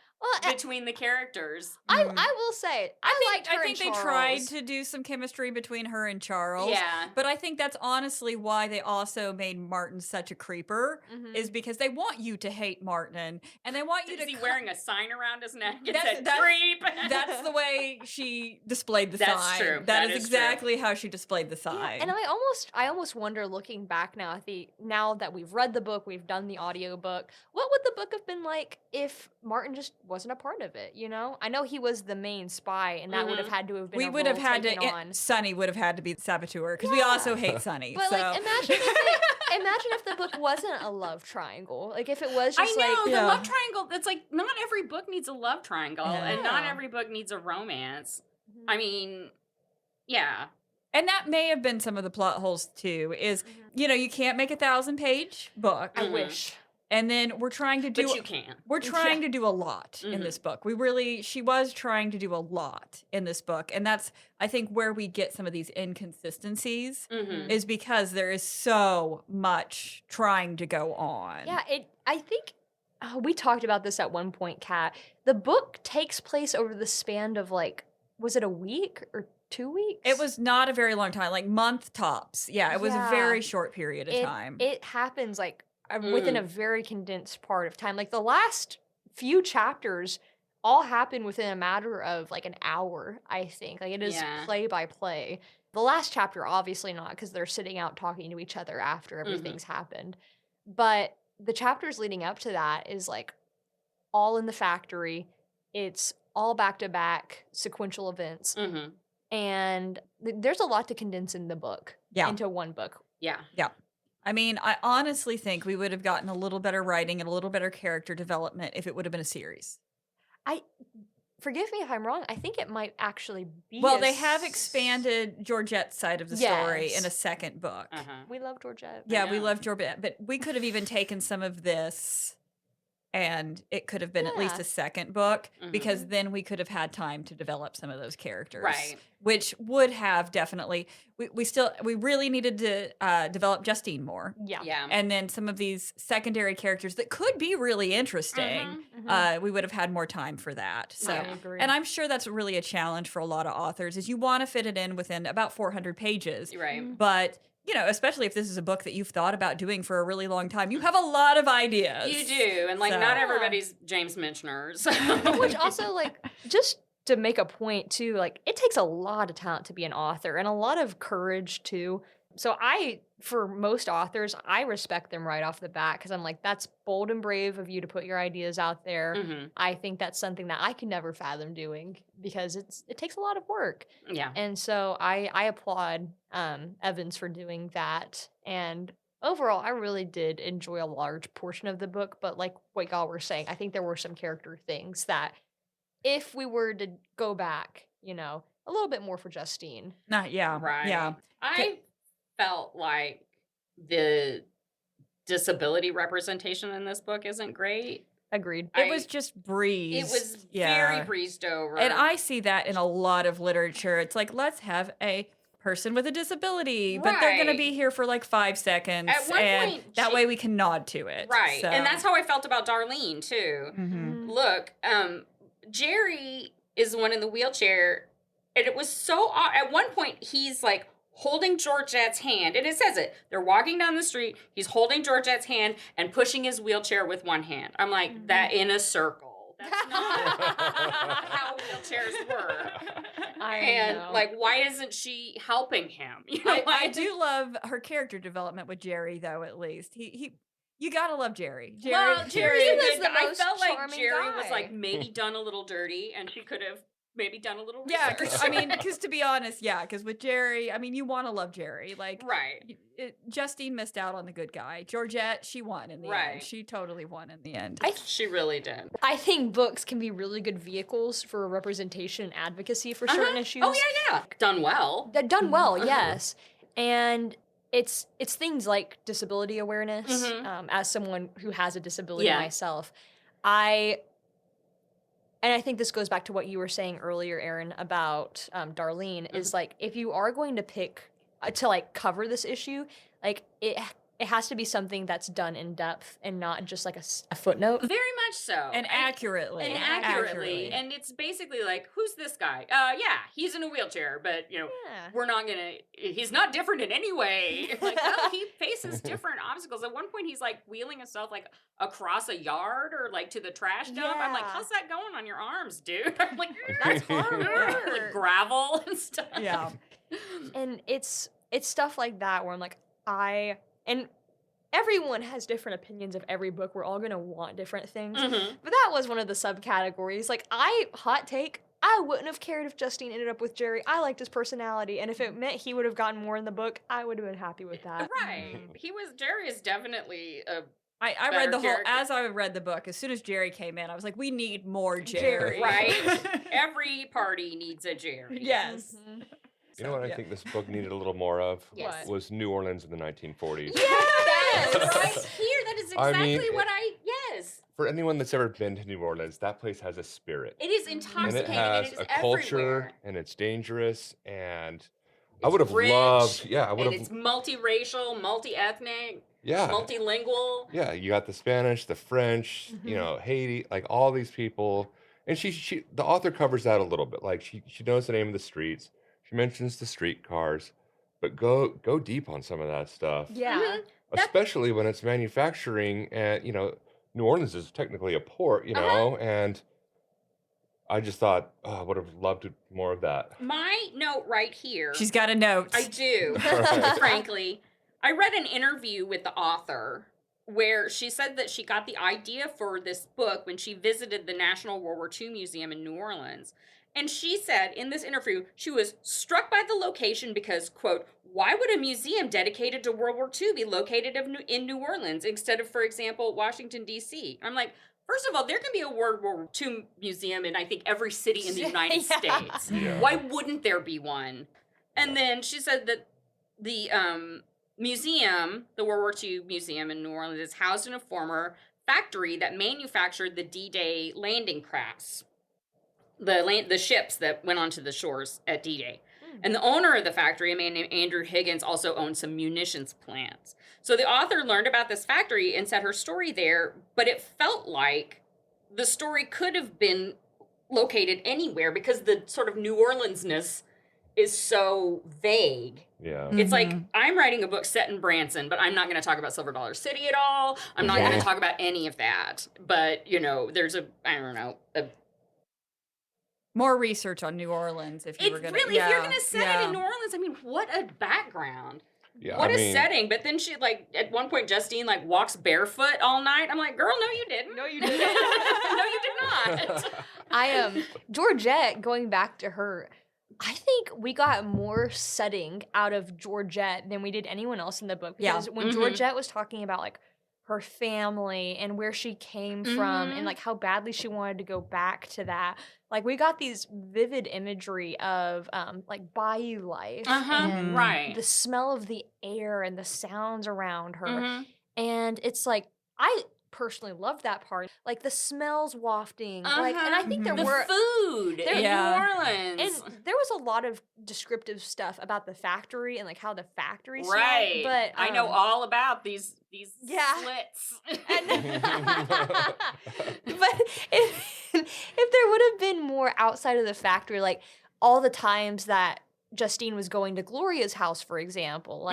between the characters. I will say, I think they tried to do some chemistry between her and Charles. Yeah. But I think that's honestly why they also made Martin such a creeper, is because they want you to hate Martin. And they want you to... Is he wearing a sign around his neck? It said creep. That's the way she displayed the sign. That's true. That is exactly how she displayed the sign. Yeah, and I almost wonder, looking back now that we've read the book, we've done the audiobook, what would the book have been like if Martin just wasn't a part of it, you know? I know he was the main spy, and that would have had to have been Sonny would have had to be the saboteur, because we also hate Sonny. But like, imagine Imagine if the book wasn't a love triangle. Like, if it was just I know, like... the love triangle, it's like, not every book needs a love triangle, and not every book needs a romance. I mean, yeah. And that may have been some of the plot holes, too, is, you can't make a 1,000-page book. I wish. And then we're trying to do... But you can. We're trying to do a lot in this book. She was trying to do a lot in this book. And that's, I think, where we get some of these inconsistencies is because there is so much trying to go on. Yeah, I think we talked about this at one point, Kat. The book takes place over the span of, like, was it a week or 2 weeks? It was not a very long time, like month tops. Yeah, it was a very short period of time. It happens, like, within a very condensed part of time. Like, the last few chapters all happen within a matter of, like, an hour, I think. Like, it is play by play. The last chapter, obviously not, because they're sitting out talking to each other after everything's happened. But the chapters leading up to that is, like, all in the factory. It's all back-to-back sequential events. And there's a lot to condense in the book into one book. Yeah. I mean, I honestly think we would have gotten a little better writing and a little better character development if it would have been a series. Forgive me if I'm wrong. I think it might actually be. Well, they have expanded Georgette's side of the story in a second book. We love Georgette. Yeah, we love Georgette, but we could have even taken some of this and it could have been at least a second book because then we could have had time to develop some of those characters. Right. Which would have definitely, we really needed to develop Justine more. Yeah. And then some of these secondary characters that could be really interesting, we would have had more time for that. So, I agree. and I'm sure that's really a challenge for a lot of authors is you want to fit it in within about 400 pages. Right. But especially if this is a book that you've thought about doing for a really long time, you have a lot of ideas. You do. And, like, not everybody's James Michener. So. Which also, like, just to make a point, too, like, it takes a lot of talent to be an author and a lot of courage, too. So for most authors, I respect them right off the bat because I'm like, that's bold and brave of you to put your ideas out there. I think that's something that I can never fathom doing because it takes a lot of work. Yeah. And so I applaud Evans for doing that. And overall, I really did enjoy a large portion of the book. But like what y'all were saying, I think there were some character things that if we were to go back, a little bit more for Justine. Right. Yeah. I felt like the disability representation in this book isn't great. Agreed. It was just breezed. It was very breezed over. And I see that in a lot of literature. It's like, let's have a person with a disability, but they're going to be here for like 5 seconds. At one point, that way we can nod to it. Right. So. And that's how I felt about Darlene, too. Look, Jerry is the one in the wheelchair, and it was so odd. At one point, he's like, holding Georgette's hand, and it says it. They're walking down the street. He's holding Georgette's hand and pushing his wheelchair with one hand. I'm like, that in a circle. That's not how wheelchairs work. I know. Like, why isn't she helping him? I do love her character development with Jerry, though. At least you gotta love Jerry. Jerry was the I most felt like charming Jerry guy. was like maybe done a little dirty, and she could have maybe done a little research. Yeah, because to be honest, because with Jerry, you want to love Jerry. Like, right. Justine missed out on the good guy. Georgette, she won in the end. She totally won in the end. She really did. I think books can be really good vehicles for representation and advocacy for certain issues. Oh, yeah. Done well. Done well, yes. And it's things like disability awareness. As someone who has a disability myself, and I think this goes back to what you were saying earlier, Erin, about Darlene, is like, if you are going to pick to like cover this issue, like it has to be something that's done in depth and not just like a footnote. Very much so. And accurately. And it's basically like, who's this guy? He's in a wheelchair, but we're not he's not different in any way. Like, no, he faces different obstacles. At one point he's like wheeling himself like across a yard or like to the trash dump. I'm like, how's that going on your arms, dude? I'm like, that's hard work. Like gravel and stuff. Yeah. And it's stuff like that where I'm like, and everyone has different opinions of every book. We're all going to want different things. But that was one of the subcategories. Like, hot take, I wouldn't have cared if Justine ended up with Jerry. I liked his personality, and if it meant he would have gotten more in the book, I would have been happy with that. Right. Jerry is definitely a I read the character. as I read the book, as soon as Jerry came in, I was like, we need more Jerry. Right. Every party needs a Jerry. Yes. You know what I think this book needed a little more of? Yes. Was New Orleans in the 1940s. Yes! Right here. That is exactly yes. For anyone that's ever been to New Orleans, that place has a spirit. It is And intoxicating it has and it is a culture, everywhere. and it's dangerous, and I It's would have rich, loved, I would And have, it's multiracial, multi-ethnic, yeah, multilingual. yeah. You got the Spanish, the French, you know, Haiti, like all these people, and the author covers that a little bit. Like she knows the name of the streets, she mentions the streetcars, but go deep on some of that stuff. Yeah. Especially when it's manufacturing, and New Orleans is technically a port, and I just thought, oh, I would have loved more of that. My note right here. She's got a note. I do, frankly. I read an interview with the author where she said that she got the idea for this book when she visited the National World War II Museum in New Orleans. And she said in this interview, she was struck by the location because, quote, why would a museum dedicated to World War II be located in New Orleans instead of, for example, Washington, D.C.? I'm like, first of all, there can be a World War II museum in, I think, every city in the United States. Yeah. Why wouldn't there be one? And then she said that the museum, the World War II museum in New Orleans, is housed in a former factory that manufactured the D-Day landing crafts. The ships that went onto the shores at D-Day. And the owner of the factory, a man named Andrew Higgins, also owned some munitions plants. So the author learned about this factory and set her story there, but it felt like the story could have been located anywhere because the sort of New Orleans-ness is so vague. Yeah. It's like, I'm writing a book set in Branson, but I'm not going to talk about Silver Dollar City at all. I'm not going to talk about any of that. But, there's a more research on New Orleans if you were going to. Really, if you're going to set it in New Orleans, I mean, what a background. Yeah, what a setting. But then she, at one point, Justine, walks barefoot all night. I'm like, girl, no, you didn't. No, you didn't. No, you did not. Georgette, going back to her, I think we got more setting out of Georgette than we did anyone else in the book. Because when Georgette was talking about, her family and where she came from and, how badly she wanted to go back to that, we got these vivid imagery of, bayou life. And right. the smell of the air and the sounds around her. And it's I personally loved that part. The smells wafting. And I think there were food in New Orleans. And there was a lot of descriptive stuff about the factory and how the factory smelled. Right. But I know all about these slits. But if there would have been more outside of the factory, all the times that Justine was going to Gloria's house, for example,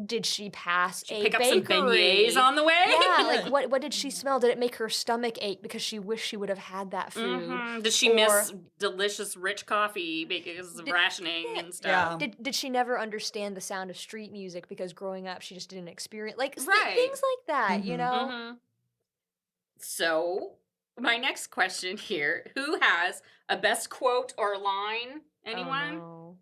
did she pass a pick up bakery? Some beignets on the way? Yeah, what did she smell? Did it make her stomach ache because she wished she would have had that food? Did she miss delicious rich coffee because of rationing and stuff? Yeah. Did she never understand the sound of street music because growing up she just didn't experience things like that, you know? So, my next question here, who has a best quote or line? Anyone? Oh,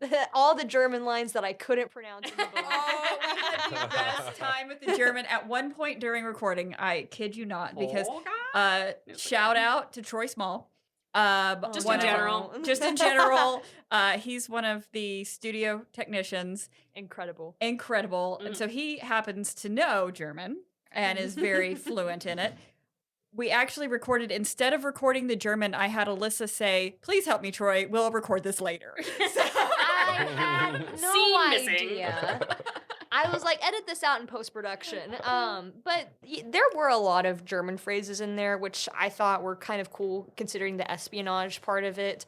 no. All the German lines that I couldn't pronounce in the book. We had the best time with the German at one point during recording. I kid you not, because shout out to Troy Small. Just in general. He's one of the studio technicians. Incredible. And so he happens to know German and is very fluent in it. We actually recorded, instead of recording the German, I had Alisa say, please help me, Troy. We'll record this later. So, I had no Scene idea. I was edit this out in post-production. But there were a lot of German phrases in there, which I thought were kind of cool, considering the espionage part of it.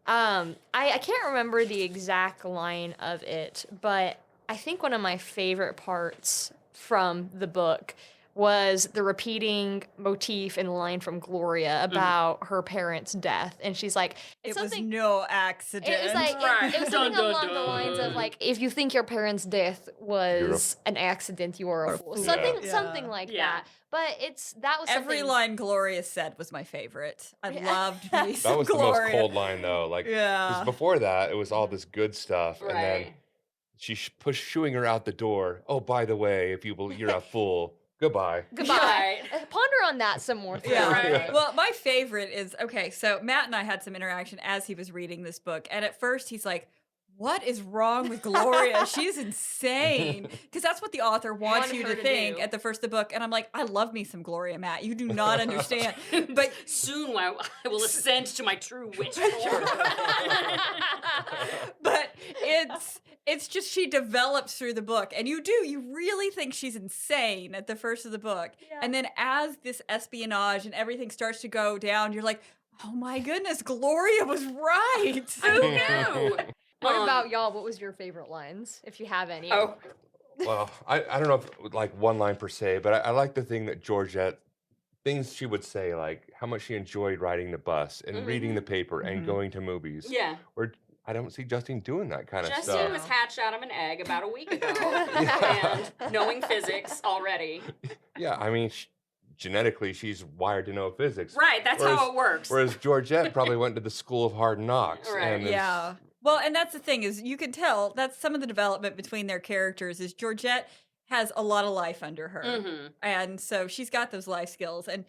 I can't remember the exact line of it, but I think one of my favorite parts from the book was the repeating motif in the line from Gloria about her parents' death. And she's like, it was no accident. It was like, it was something along the lines of like, if you think your parents' death was an accident, you are a fool. Something like that. But that was every line Gloria said was my favorite. I loved me some That was Gloria. the most cold line though. Like, because before that, it was all this good stuff, and then she shooing her out the door. Oh, by the way, if you're a fool, goodbye. Goodbye. Ponder on that some more. Well, my favorite is, okay, so Matt and I had some interaction as he was reading this book, and at first he's like, what is wrong with Gloria? She's insane. Because that's what the author wants you to think at the first of the book. And I'm like, I love me some Gloria, Matt. You do not understand. But soon I will ascend to my true witch form. But it's just she develops through the book. And you really think she's insane at the first of the book. Yeah. And then as this espionage and everything starts to go down, you're like, oh my goodness, Gloria was right. Who knew? What about y'all? What was your favorite lines, if you have any? Oh. Well, I don't know if like one line per se, but I like the thing that Georgette, things she would say, like how much she enjoyed riding the bus and reading the paper and going to movies. Yeah. Where I don't see Justine doing that kind of stuff. Justine was hatched out of an egg about a week ago and knowing physics already. Yeah, I mean, genetically, she's wired to know physics. Right, that's how it works. Whereas Georgette probably went to the School of Hard Knocks. Right. And well, and that's the thing is you can tell that's some of the development between their characters is Georgette has a lot of life under her. And so she's got those life skills. And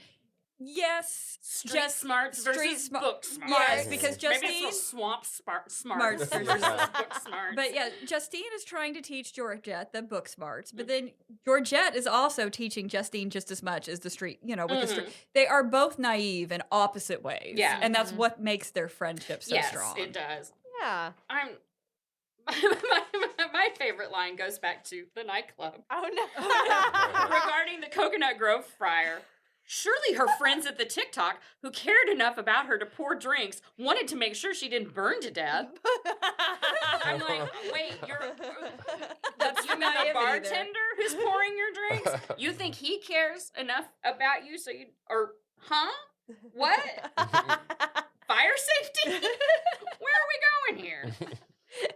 yes, street smarts versus book smarts. Yes, because Justine... Maybe it's swamp smarts versus book smarts. But yeah, Justine is trying to teach Georgette the book smarts. But then Georgette is also teaching Justine just as much as the street, with the street. They are both naive in opposite ways. Yeah. And that's what makes their friendship so strong. Yes, it does. Yeah. My favorite line goes back to the nightclub. Oh, no. Regarding the Coconut Grove friar. Surely her friends at the TikTok, who cared enough about her to pour drinks, wanted to make sure she didn't burn to death. I'm like, wait, you mean a bartender who's pouring your drinks? You think he cares enough about you What? Fire safety? Where are we going here?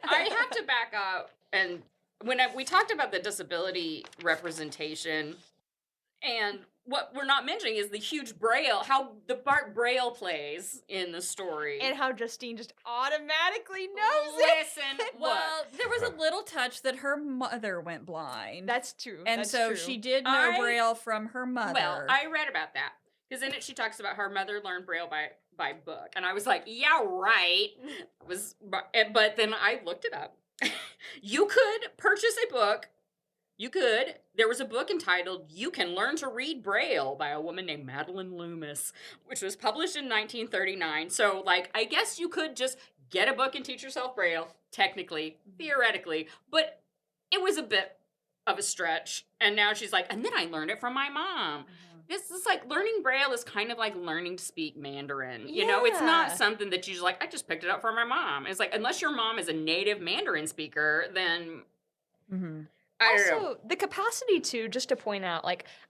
I have to back up. And when we talked about the disability representation, and what we're not mentioning is the huge Braille, how the part Braille plays in the story. And how Justine just automatically knows it. Listen, well, there was a little touch that her mother went blind. That's true. And so she did know Braille from her mother. Well, I read about that. Because in it she talks about her mother learned Braille by book. And I was like, yeah, right. But then I looked it up. You could purchase a book. There was a book entitled You Can Learn to Read Braille by a woman named Madeline Loomis, which was published in 1939. So, I guess you could just get a book and teach yourself Braille, technically, theoretically. But it was a bit of a stretch. And now she's like, and then I learned it from my mom. This is learning Braille is kind of like learning to speak Mandarin. You know, it's not something that you just I just picked it up from my mom. It's unless your mom is a native Mandarin speaker, then... Also, the capacity to, just to point out,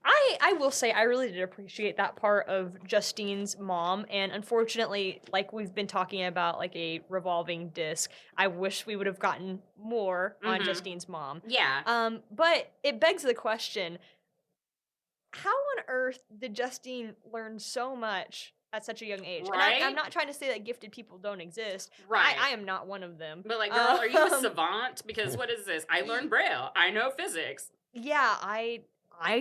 I will say I really did appreciate that part of Justine's mom, and unfortunately, we've been talking about, a revolving disc, I wish we would have gotten more on Justine's mom. Yeah. But it begs the question, how on earth did Justine learn so much at such a young age? Right. And I'm not trying to say that gifted people don't exist. Right. I am not one of them. But girl, are you a savant? Because what is this? I learned Braille. I know physics. Yeah, I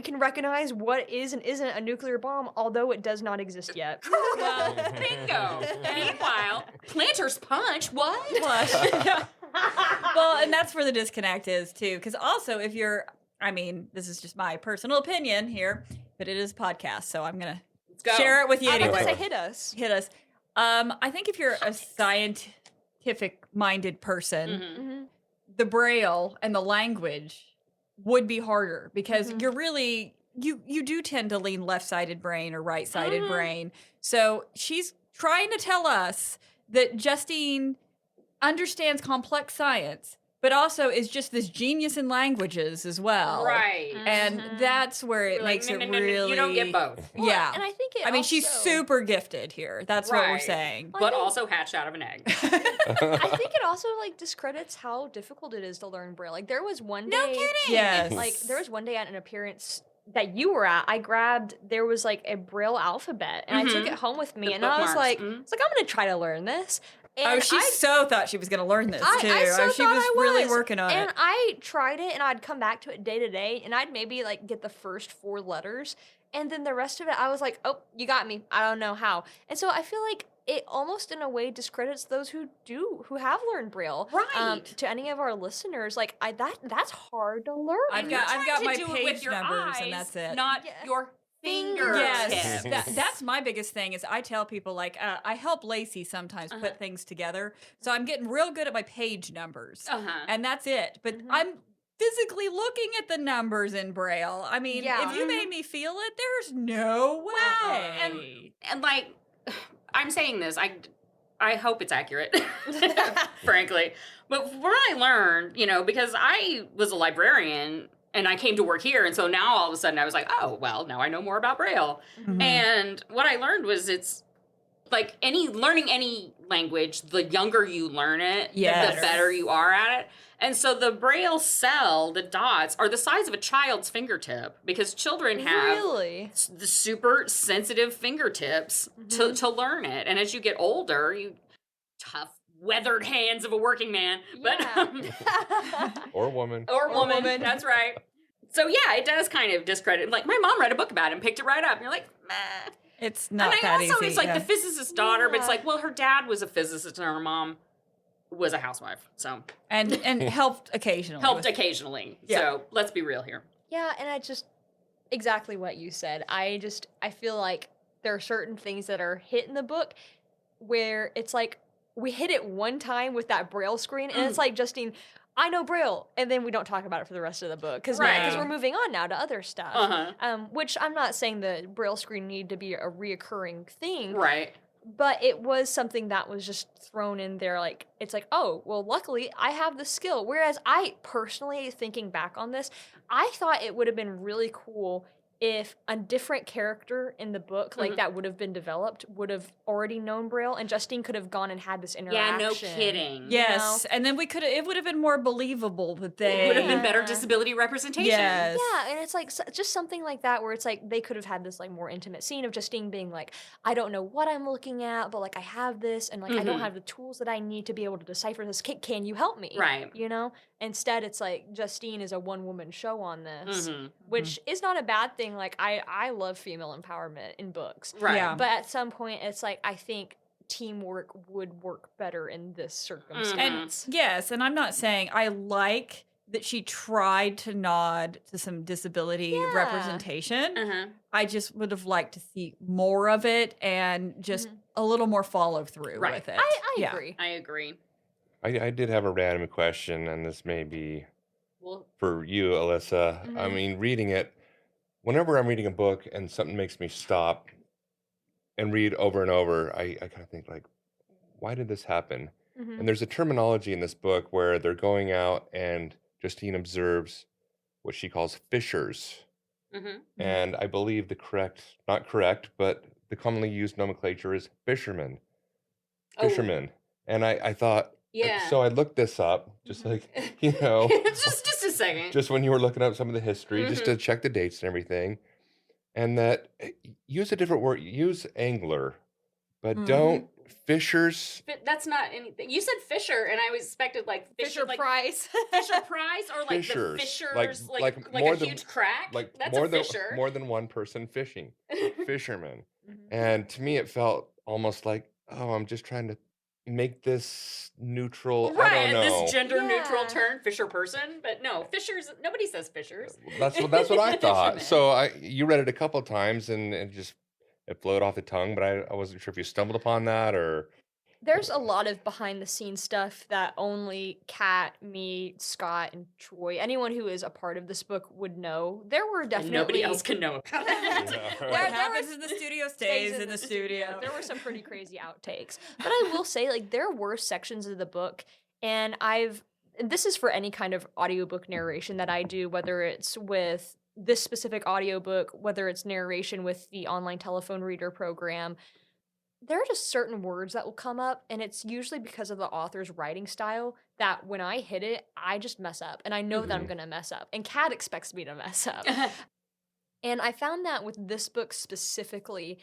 can recognize what is and isn't a nuclear bomb, although it does not exist yet. Well, bingo. Meanwhile, Planter's Punch, what? Well, and that's where the disconnect is, too. Because also, if you're, this is just my personal opinion here, but it is a podcast, so I'm going to share it with you anyway. I was going to say hit us. I think if you're a scientific-minded person, the Braille and the language would be harder because you're really, you do tend to lean left-sided brain or right-sided brain. So she's trying to tell us that Justine understands complex science, but also is just this genius in languages as well. Right. And that's where it We're makes like, it no, really... you don't get both. Well, Yeah. and I think it I mean, she's also- super gifted here. That's what we're saying. But also hatched out of an egg. I think it also like discredits how difficult it is to learn Braille. Like there was one day, No kidding. Yes. like there was one day at an appearance that you were at. I grabbed there was like a Braille alphabet, and I took it home with me, The and I was bookmarks. like, I'm gonna try to learn this. And Oh, she so thought she was going to learn this, too. I so She thought was I really was. working on and it. I tried it, and I'd come back to it day to day, and I'd maybe like get the first 4 letters, and then the rest of it, I was like, oh, you got me. I don't know how. And so I feel like it almost in a way discredits those who have learned Braille. Right. To any of our listeners, like that's hard to learn. I've You're got trying my to do it page with your numbers, eyes, and that's it. Not Yeah. your fingertips. Yes, that's my biggest thing is I tell people, like, I help Lacey sometimes put things together. So I'm getting real good at my page numbers. And that's it. But I'm physically looking at the numbers in Braille. I mean, if you made me feel it, there's no way. And like, I'm saying this, I hope it's accurate, frankly. But from what I learned, because I was a librarian and I came to work here, and so now all of a sudden I was like, oh, well, now I know more about Braille. And what I learned was it's like learning any language, the younger you learn it, the better you are at it. And so the Braille cell, the dots, are the size of a child's fingertip because children have the super sensitive fingertips to learn it. And as you get older, tough, weathered hands of a working man, or woman. Or woman, that's right. So yeah, it does kind of discredit. Like my mom read a book about it and picked it right up. And you're like, meh. It's not and that I also, easy. it's like the physicist's daughter, but it's like, well, her dad was a physicist and her mom was a housewife. So and helped occasionally. So let's be real here. Yeah, and I just exactly what you said. I feel like there are certain things that are hit in the book where it's like we hit it one time with that Braille screen, and it's like, Justine, I know Braille, and then we don't talk about it for the rest of the book because we're moving on now to other stuff. Which I'm not saying the Braille screen need to be a reoccurring thing, right? But it was something that was just thrown in there. Like it's like, oh, well, luckily I have the skill. Whereas I personally, thinking back on this, I thought it would have been really cool if a different character in the book, like that would have been developed, would have already known Braille, and Justine could have gone and had this interaction. Yeah, no kidding. Yes, and then it would have been more believable that they... It would have been better disability representation. Yes. Yeah, and it's like just something like that where it's like they could have had this like more intimate scene of Justine being like, I don't know what I'm looking at, but like I have this, and like I don't have the tools that I need to be able to decipher this. Can you help me? Right. Instead, it's like Justine is a one-woman show on this, which is not a bad thing. Like, I love female empowerment in books. Right. Yeah. But at some point, it's like, I think teamwork would work better in this circumstance. Yes, and I'm not saying I like that she tried to nod to some disability representation. I just would have liked to see more of it and just a little more follow through with it. I agree. I agree. I did have a random question, and this may be for you, Alisa. I mean, reading it, whenever I'm reading a book and something makes me stop and read over and over, I kind of think like, why did this happen? And there's a terminology in this book where they're going out and Justine observes what she calls fissures. And I believe not correct, but the commonly used nomenclature is fisherman. Fisherman. And I thought, so I looked this up, just like, just a second. Just when you were looking up some of the history, just to check the dates and everything. And that use a different word, use angler, but don't fishers. That's not anything. You said fisher, and I expected like Fisher Price. Fisher Price, or like Fishers. the fishers, like more a than, huge crack. Like that's more a than fisher. more than one person fishing, fisherman. And to me, it felt almost like, oh, I'm just trying to make this neutral. Right, I don't know. this gender neutral term, fisher person, but no, fishers. Nobody says fishers. That's what I thought. So you read it a couple of times, and it flowed off the tongue, but I wasn't sure if you stumbled upon that or. There's a lot of behind the scenes stuff that only Kat, me, Scott, and Troy, anyone who is a part of this book would know. There were definitely And nobody else can know about it. What happens in the studio stays in the studio. There were some pretty crazy outtakes. But I will say, like, there were sections of the book, and I've this is for any kind of audiobook narration that I do, whether it's with this specific audiobook, whether it's narration with the online telephone reader program, there are just certain words that will come up, and it's usually because of the author's writing style that when I hit it, I just mess up, and I know that I'm going to mess up, and Kat expects me to mess up. And I found that with this book specifically,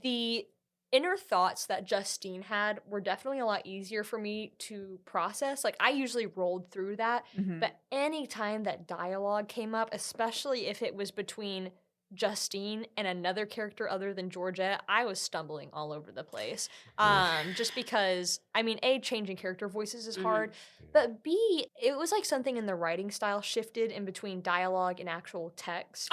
the inner thoughts that Justine had were definitely a lot easier for me to process. Like, I usually rolled through that, but any time that dialogue came up, especially if it was between Justine and another character other than Georgette, I was stumbling all over the place. Just because, I mean, A, changing character voices is hard, but B, it was like something in the writing style shifted in between dialogue and actual text.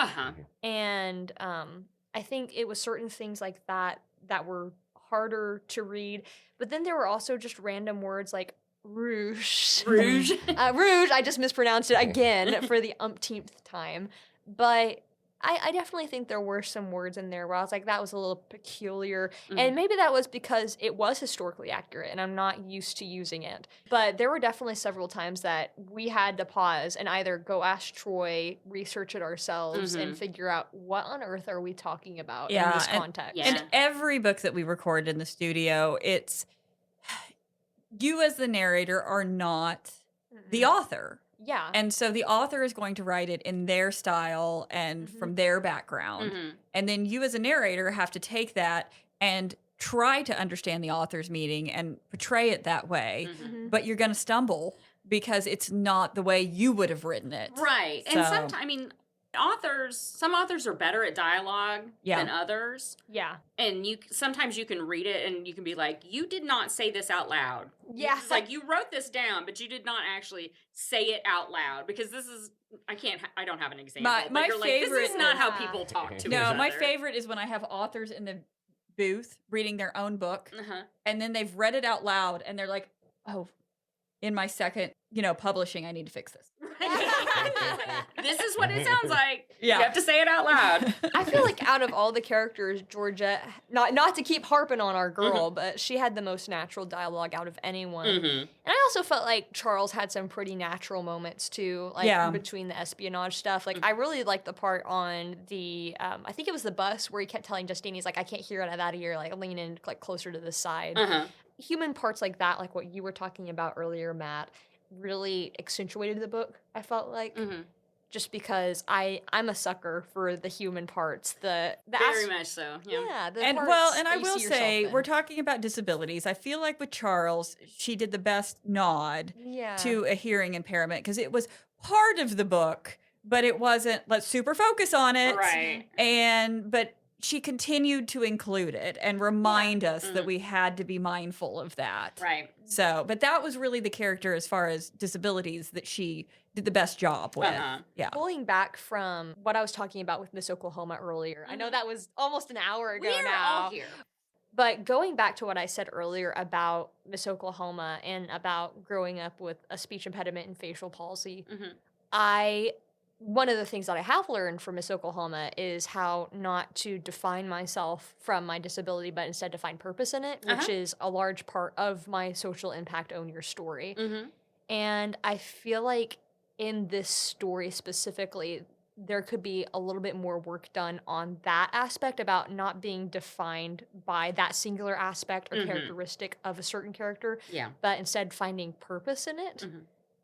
And I think it was certain things like that that were harder to read, but then there were also just random words like rouge. Rouge, I just mispronounced it again for the umpteenth time. But I definitely think there were some words in there where I was like, that was a little peculiar. And maybe that was because it was historically accurate and I'm not used to using it. But there were definitely several times that we had to pause and either go ask Troy, research it ourselves, and figure out what on earth are we talking about in this context. And every book that we record in the studio, it's you as the narrator are not the author. Yeah. And so the author is going to write it in their style and from their background. And then you as a narrator have to take that and try to understand the author's meaning and portray it that way. But you're going to stumble because it's not the way you would have written it. Right. So, and sometimes, I mean, some authors are better at dialogue than others. Yeah. And sometimes you can read it and you can be like, you did not say this out loud. Yeah. It's like you wrote this down, but you did not actually say it out loud because this is, I don't have an example. My favorite, this is not how people talk to each other. No, my favorite is when I have authors in the booth reading their own book and then they've read it out loud and they're like, oh, in my second, publishing, I need to fix this. This is what it sounds like. Yeah. You have to say it out loud. I feel like out of all the characters, Georgette, not to keep harping on our girl, but she had the most natural dialogue out of anyone. And I also felt like Charles had some pretty natural moments too, like between the espionage stuff. Like I really liked the part on the, I think it was the bus where he kept telling Justine, he's like, I can't hear it out of that ear, like lean in like closer to the side. Human parts like that, like what you were talking about earlier, Matt, really accentuated the book, I felt like. Just because I'm a sucker for the human parts. The very much so. Yeah. And I will say, we're talking about disabilities. I feel like with Charles, she did the best nod to a hearing impairment because it was part of the book, but it wasn't, let's super focus on it. Right. But she continued to include it and remind us that we had to be mindful of that. Right. So, but that was really the character as far as disabilities that she did the best job with. Yeah. Pulling back from what I was talking about with Miss Oklahoma earlier, I know that was almost an hour ago We're now. all here. But going back to what I said earlier about Miss Oklahoma and about growing up with a speech impediment and facial palsy, one of the things that I have learned from Miss Oklahoma is how not to define myself from my disability, but instead to find purpose in it, which is a large part of my social impact Own Your Story. And I feel like in this story specifically, there could be a little bit more work done on that aspect about not being defined by that singular aspect or characteristic of a certain character, but instead finding purpose in it.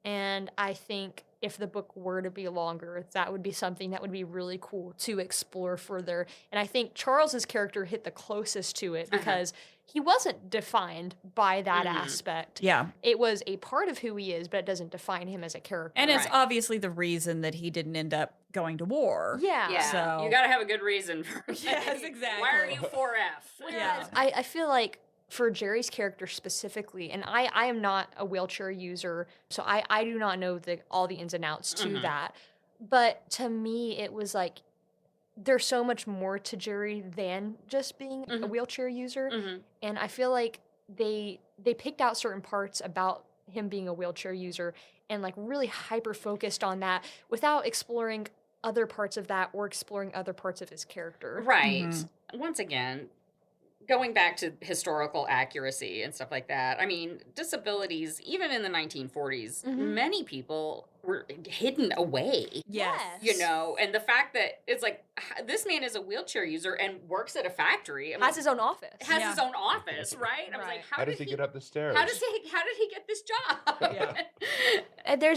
And I think if the book were to be longer, that would be something that would be really cool to explore further. And I think Charles's character hit the closest to it because he wasn't defined by that aspect. Yeah. It was a part of who he is, but it doesn't define him as a character. And it's obviously the reason that he didn't end up going to war. Yeah. So you got to have a good reason for it. Yes, exactly. Why are you 4F? Yeah. I feel like for Jerry's character specifically, and I am not a wheelchair user, so I do not know all the ins and outs to that. But to me, it was like, there's so much more to Jerry than just being a wheelchair user. And I feel like they picked out certain parts about him being a wheelchair user and like really hyper focused on that without exploring other parts of that or exploring other parts of his character. Right. Once again, going back to historical accuracy and stuff like that, I mean, disabilities, even in the 1940s, many people were hidden away. Yes. You know, and the fact that it's like, this man is a wheelchair user and works at a factory. Has his own office. Has his own office, right? I was like, how does he get up the stairs? How did he get this job?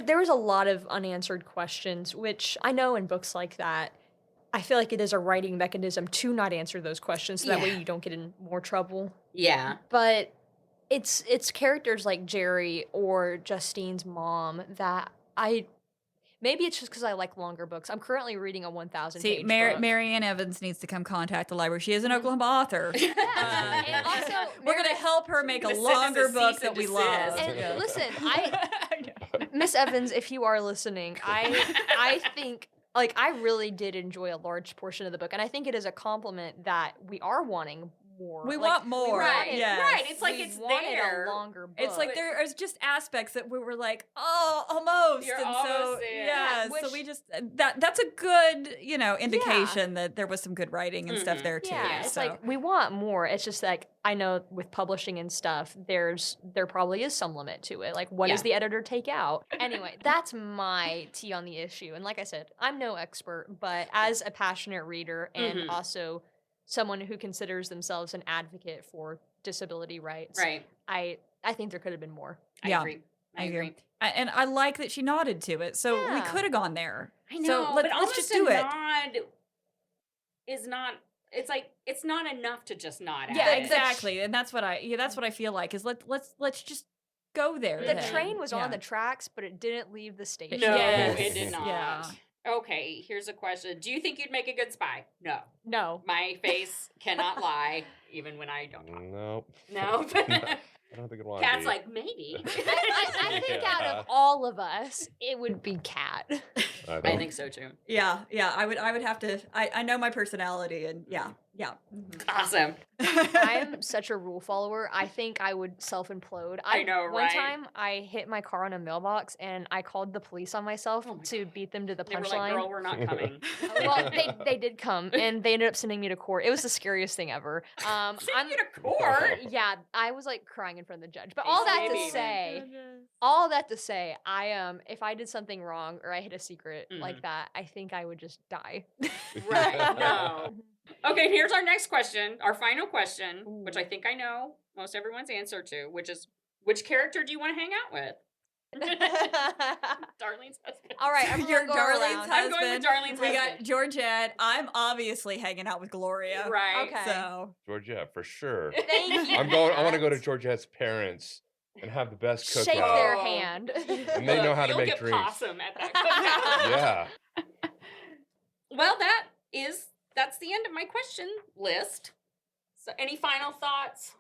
There was a lot of unanswered questions, which I know in books like that, I feel like it is a writing mechanism to not answer those questions, so that way you don't get in more trouble. Yeah. But it's characters like Jerry or Justine's mom that maybe it's just because I like longer books. I'm currently reading a 1,000-page book. Marianne Evans needs to come contact the library. She is an Oklahoma author. And also, we're going to help her make a longer book that we love. And listen, Miss Evans, if you are listening, I think... Like, I really did enjoy a large portion of the book, and I think it is a compliment that we are wanting more. We want more. Right. It's like we it's wanted there. a longer book. It's like there is just aspects that we were like, oh, almost. You're and almost so, there. yeah, Which, so we just, that's a good, indication that there was some good writing and stuff there too. Yeah, it's so. like, we want more. It's just like, I know with publishing and stuff, there probably is some limit to it. Like, what does the editor take out? Anyway, that's my tea on the issue. And like I said, I'm no expert, but as a passionate reader and also someone who considers themselves an advocate for disability rights, right? I think there could have been more. I agree. I agree. And I like that she nodded to it. So we could have gone there. I know, so let's just do it. Nod is not. It's like it's not enough to just nod at. Yeah, it. exactly. And that's what I feel like is let's just go there. The train was on the tracks, but it didn't leave the station. No, it did not. Yeah. Okay, here's a question. Do you think you'd make a good spy? No. No. My face cannot lie, even when I don't talk. Nope. No. I don't think I'd want to. Cat's like, maybe. I think out of all of us, it would be Cat. I think so too. Yeah. I would have to. I know my personality, and yeah. Awesome. I am such a rule follower. I think I would self-implode. I know, right? One time, I hit my car on a mailbox, and I called the police on myself to beat them to the They were punchline. like, girl, we're not coming. Well, they did come, and they ended up sending me to court. It was the scariest thing ever. Sending you to court? Yeah, I was like crying in front of the judge. But Hey, all that to say, if I did something wrong or I hid a secret like that, I think I would just die. Right. No. Okay, here's our next question, our final question, which I think I know most everyone's answer to, which is, which character do you want to hang out with? Darlene's husband. All right, I'm Your Darlene's husband. I'm going with Darlene's We husband. got Georgette. I'm obviously hanging out with Gloria. Right. Okay. So Georgette, for sure. Thank you. I want to go to Georgette's parents and have the best cookout. Shake their hand. And they know how to You'll make get drinks. possum at that cookout. Yeah. Well, that's the end of my question list. So any final thoughts?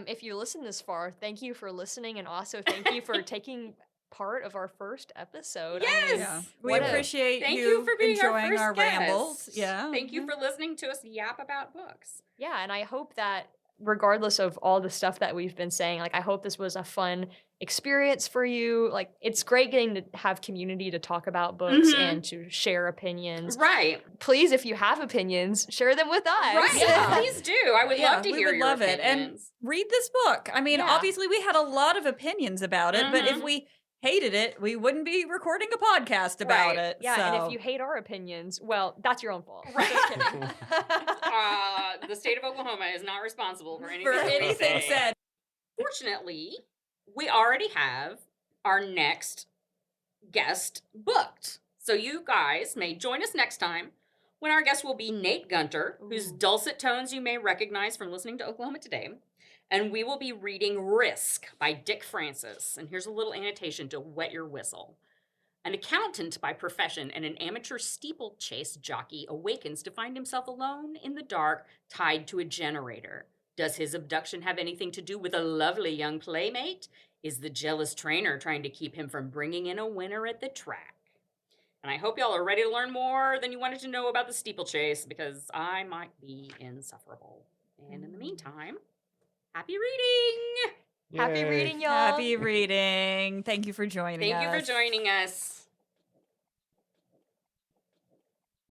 If you listen this far, thank you for listening, and also thank you for taking part of our first episode. Yes! we appreciate Thank you for being enjoying our our first guest. rambles. Yeah. Thank you for listening to us yap about books. Yeah, and I hope that regardless of all the stuff that we've been saying, like, I hope this was a fun experience for you. Like, it's great getting to have community to talk about books and to share opinions. Right. Please, if you have opinions, share them with us. Right. Yeah. Please do. I would love to hear your opinions. And read this book. I mean, obviously we had a lot of opinions about it, but if we hated it, we wouldn't be recording a podcast about it. Yeah, so. and if you hate our opinions, well, that's your own fault. Right. Just kidding. The state of Oklahoma is not responsible for anything, for anything said. Fortunately, we already have our next guest booked. So you guys may join us next time when our guest will be Nate Gunter, whose dulcet tones you may recognize from listening to Oklahoma Today. And we will be reading Risk by Dick Francis. And here's a little annotation to wet your whistle. An accountant by profession and an amateur steeplechase jockey awakens to find himself alone in the dark, tied to a generator. Does his abduction have anything to do with a lovely young playmate? Is the jealous trainer trying to keep him from bringing in a winner at the track? And I hope y'all are ready to learn more than you wanted to know about the steeplechase, because I might be insufferable. And in the meantime, happy reading! Happy reading, y'all. Happy reading. Thank you for joining us. Thank you for joining us.